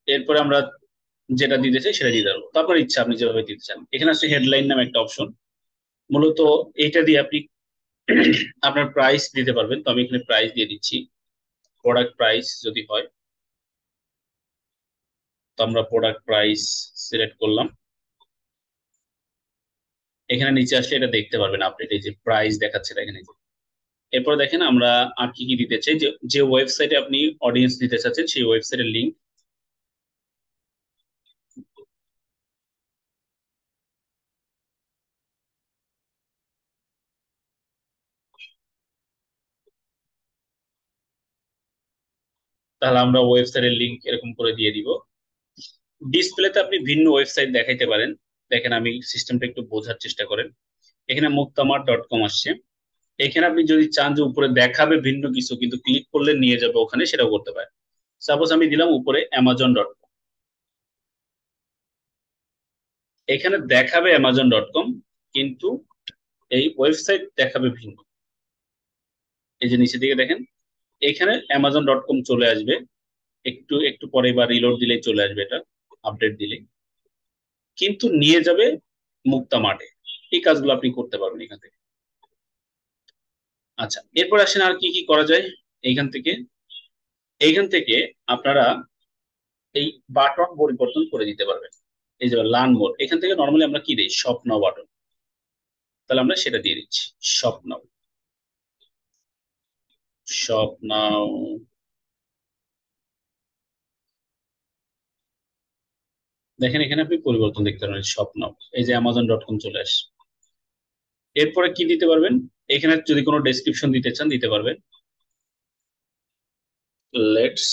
এরপরে আমরা যেটা দিতে চাই সেটা দিতে পারবো, তারপর ইচ্ছা আপনি যেভাবে দিতে চান। এখানে আছে হেডলাইন নামে একটা অপশন, মূলত এইটা দিয়ে আপনি আপনার প্রাইস দিতে পারবেন। তো আমি এখানে প্রাইস দিয়ে দিচ্ছি, প্রোডাক্ট প্রাইস যদি হয়, তো আমরা প্রোডাক্ট প্রাইস সিলেক্ট করলাম। এখানে নিচে আসলে এটা দেখতে পারবেন আপডেট, এই যে প্রাইস দেখাচ্ছে এটা এখানে। এরপর দেখেন আমরা আর কি কি দিতে চাই, যে যে ওয়েবসাইটে আপনি অডিয়েন্স দিতে চাচ্ছেন সেই ওয়েবসাইটের লিঙ্ক। তাহলে আমরা ওয়েবসাইটের লিঙ্ক এরকম করে দিয়ে দিব। ডিসপ্লেতে আপনি ভিন্ন ওয়েবসাইট দেখাইতে পারেন। দেখেন আমি সিস্টেমটা একটু বোঝার চেষ্টা করেন। এখানে মুক্তামার.com আসছে। এখানে আপনি যদি চান যে উপরে দেখাবে ভিন্ন কিছু, কিন্তু ক্লিক করলে নিয়ে যাবে ওখানে, সেটাও করতে পারেন। সাপোজ আমি দিলাম উপরে অ্যামাজন.কম, এখানে দেখাবে অ্যামাজন.কম, কিন্তু এই ওয়েবসাইট দেখাবে ভিন্ন। এই যে নিচে দিকে দেখেন এখানে অ্যামাজন.কম চলে আসবে, একটু একটু পরে বা রিলোড দিলেই চলে আসবে, এটা আপডেট দিলেই, কিন্তু নিয়ে যাবে মুক্তা মার্টে। এই কাজগুলো আপনি করতে পারবেন এখান থেকে। আচ্ছা, এরপর আসেন আর কি কি করা যায়। এইখান থেকে এইখান থেকে আপনারা এই বাটন পরিবর্তন করে দিতে পারবেন। এই যে লার্ন মোর, এখান থেকে নর্মালি আমরা কি দিই, শপ নাও বাটন, তাহলে আমরা সেটা দিয়ে দিচ্ছি, শপ নাও। শপ নাও, দেখেন এখানে আপনি পরিবর্তন দেখতে পারেন, শপ নাও। এই যে অ্যামাজন.কম চলে আসে। এরপরে কি দিতে পারবেন, এখানে যদি কোনো ডেসক্রিপশন দিতে চান দিতে পারবেন, লেটস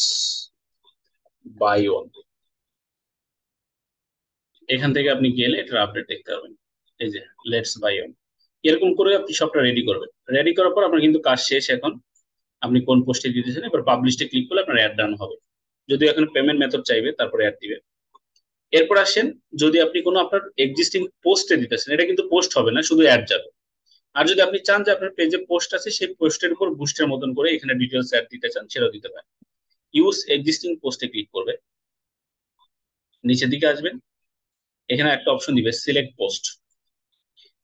বাই ওয়ান। এখান থেকে আপনি গেলে এটার আপডেট দেখতে পাবেন, এই যে লেটস বাই ওয়ান। এরকম করে আপনি সবটা রেডি করবেন। রেডি করার পর আপনার কিন্তু কাজ শেষ। এখন আপনি কোন পোস্টে দিতেছেন, এবার পাবলিশে ক্লিক করলে আপনার অ্যাড রান হবে। যদিও এখন পেমেন্ট মেথড চাইবে, তারপরে অ্যাড দিবে। এরপর আসেন, যদি আপনি কোনো আপনার এক্সিস্টিং পোস্টে দিতেছেন, এটা কিন্তু পোস্ট হবে না, শুধু অ্যাড যাবে। আর যদি আপনি চান যে আপনার পেজে পোস্ট আছে, সেই পোস্টের উপর বুস্টের মতন করে এখানে ডিটেলস অ্যাড দিতে চান, সেটাও দিতে পারেন। ইউজ এক্সিস্টিং পোস্টে ক্লিক করবে, নিচের দিকে আসবেন, এখানে একটা অপশন দিবে সিলেক্ট পোস্ট।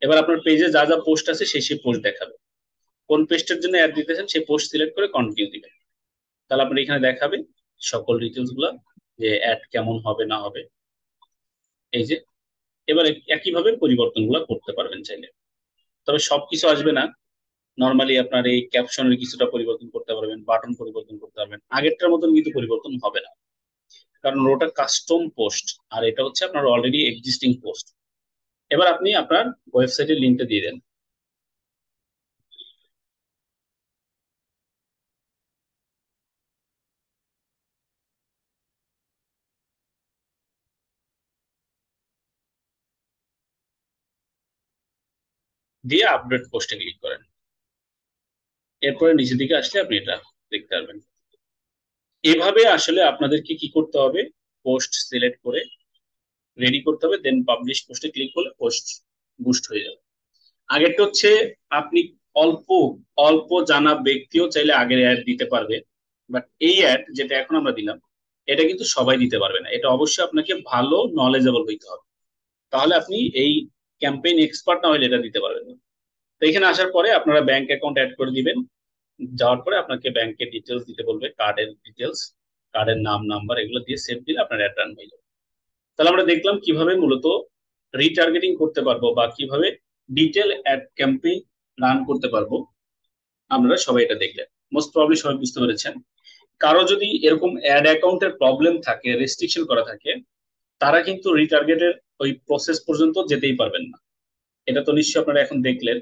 এবার আপনার পেজে যা যা পোস্ট আছে সেই সেই পোস্ট দেখাবে। কোন পোস্টের জন্য অ্যাড দিতেছেন সেই পোস্ট সিলেক্ট করে কন্টিনিউ দিবেন, তাহলে আপনার এখানে দেখাবে সকল ডিটেলস গুলা, যে অ্যাড কেমন হবে না হবে। এই যে এবার একইভাবে পরিবর্তন গুলা করতে পারবেন চাইলে, তবে সবকিছু আসবে না। নর্মালি আপনার এই ক্যাপশনের কিছুটা পরিবর্তন করতে পারবেন, বাটন পরিবর্তন করতে পারবেন, আগেরটার মতন কিন্তু পরিবর্তন হবে না, কারণ ওটা কাস্টম পোস্ট আর এটা হচ্ছে আপনার অলরেডি এক্সিস্টিং পোস্ট। এবার আপনি আপনার ওয়েবসাইটের লিঙ্কটা দিয়ে দেন। দিয়ে আপডেট পোস্টে ক্লিক করেন। এরপরে নিচের দিকে আসলে আপনি এটা দেখতে পারবেন। এভাবে আসলে আপনাদেরকে কি করতে হবে, পোস্ট সিলেক্ট করে রেডি করতে হবে, দেন পাবলিশ পোস্টে ক্লিক করলে পোস্ট বুস্ট হয়ে যাবে। আগেরটা হচ্ছে আপনি অল্প অল্প জানা ব্যক্তিও চাইলে আগের অ্যাড দিতে পারবে, বাট এই অ্যাড যেটা এখন আমরা দিলাম, এটা কিন্তু সবাই দিতে পারবে না। এটা অবশ্যই আপনাকে ভালো নলেজেবল হইতে হবে, তাহলে আপনি এই ক্যাম্পেইন এক্সপার্ট না হলে এটা দিতে পারবেন না। তো এখানে আসার পরে আপনারা ব্যাংক অ্যাকাউন্ট অ্যাড করে দিবেন। যাওয়ার পরে আপনাকে ব্যাংকের ডিটেলস দিতে বলবে, কার্ডের ডিটেলস, কার্ডের নাম নাম্বার এগুলো দিয়ে সেভ দিলে আপনার অ্যাড রান হয়ে যাবে। তাহলে আমরা দেখলাম কিভাবে মূলত রিটার্গেটিং করতে পারবো বা কিভাবে ডিটেল অ্যাড ক্যাম্পেইন রান করতে পারবো। আপনারা সবাই এটা দেখলেন, মোস্ট প্রবলি সবাই বুঝতে পেরেছেন। কারো যদি এরকম অ্যাড অ্যাকাউন্টের প্রবলেম থাকে, রেস্ট্রিকশন করা থাকে, তারা কিন্তু রিটার্গেটের ওই প্রসেস পর্যন্ত যেতেই পারবেন না। এটা তো নিশ্চয়ই আপনারা এখন দেখলেন।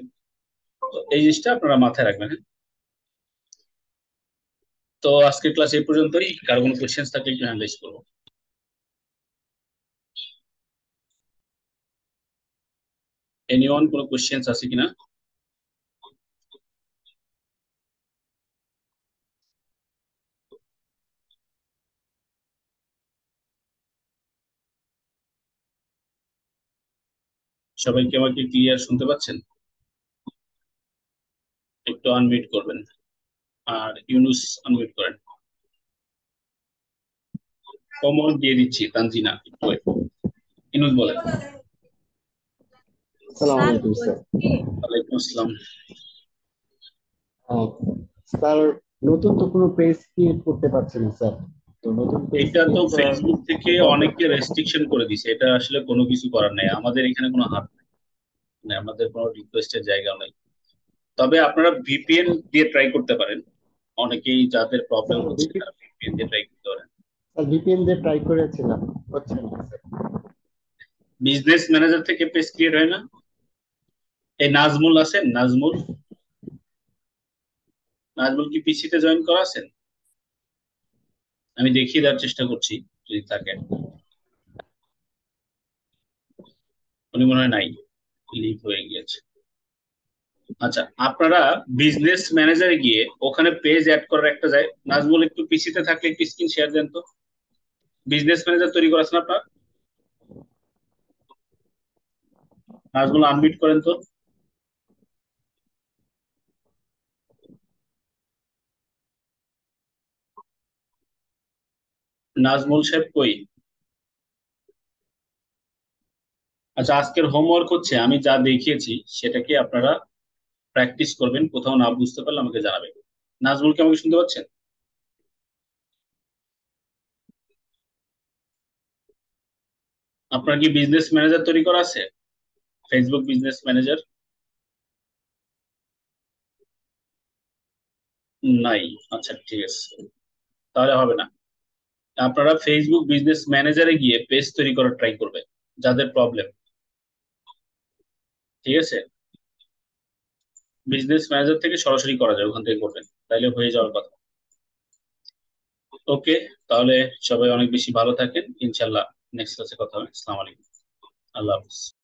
তো এই জিনিসটা আপনারা মাথায় রাখবেন, হ্যাঁ। তো আজকের ক্লাস এই পর্যন্তই। কারো কোনো কোয়েশ্চেন থাকলে একটু অ্যানালাইজ করবো। এনিওয়ান কোনো কোয়েশ্চেন আছে কিনা? সবাই কি আমাকে ক্লিয়ার শুনতে পাচ্ছেন? একটু আনমিউট করবেন। আর ইউনুস আনমিউট করেন। কমল দিয়ে দিচ্ছি, তানজিনা একটু wait। ইউনুস বলেন। আসসালামু আলাইকুম স্যার। ওয়ালাইকুম আসসালাম। আহ, স্যার, নতুন তো কোনো পেজ ক্রিয়েট করতে পারছি না স্যার। তো নতুন পেজ এটা তো ক্রিয়েট করার ফেসবুক থেকে দরকার। অনেককে রেস্ট্রিকশন করে দিছে, এটা আসলে কোনো কিছু করার নেই, আমাদের এখানে কোনো হাত নেই, মানে আমাদের কোনো রিকোয়েস্টের জায়গা নেই। তবে আপনারা ভিপিএন দিয়ে ট্রাই করতে পারেন। অনেকেই যাদের প্রবলেম স্যার হচ্ছে তারা ভিপিএন দিয়ে ট্রাই করতে পারেন। ভিপিএন দিয়ে ট্রাই করেছিলাম, হচ্ছে না স্যার। বিজনেস ম্যানেজার থেকে পেজ ক্রিয়েট হয় না? এই নাজমুল আছেন, নাজমুল? নাজমুল কি পিসিতে জয়েন করা আছেন? আমি দেখিয়ে দেওয়ার চেষ্টা করছি যদি থাকে। উনি মনে হয় নাই, লিভ হয়ে গিয়েছে। আচ্ছা, আপনারা বিজনেস ম্যানেজারে গিয়ে ওখানে পেজ অ্যাড করার একটা যায়। নাজমুল একটু পিসিতে থাকলে একটু স্ক্রিন শেয়ার দেন তো। বিজনেস ম্যানেজার তৈরি করা আছে না আপনার? নাজমুল আনমিউট করেন তো। নাজমুল সাহেব কই? আচ্ছা, আজকের হোমওয়ার্ক হচ্ছে আমি যা দেখিয়েছি সেটাকে আপনারা প্র্যাকটিস করবেন, কোথাও না বুঝতে পারলে আমাকে জানাবেন। নাজমুলকে আমাকে শুনতে পাচ্ছেন? আপনার কি বিজনেস ম্যানেজার তৈরি করা আছে? ফেসবুক বিজনেস ম্যানেজার নাই? আচ্ছা ঠিক আছে, তাহলে হবে না। আপনারা ফেসবুক বিজনেস ম্যানেজারে গিয়ে পেজ তৈরি করার ট্রাই করবেন যাদের প্রবলেম। ঠিক আছে, বিজনেস ম্যানেজার থেকে সরাসরি করা যায়, ওখান থেকে করবেন, তাইলে হয়ে যাওয়ার কথা। ওকে, তাহলে সবাই অনেক বেশি ভালো থাকেন, ইনশাল্লাহ নেক্সট ক্লাসে কথা হবে। আসসালামু আলাইকুম, আল্লাহ হাফিজ।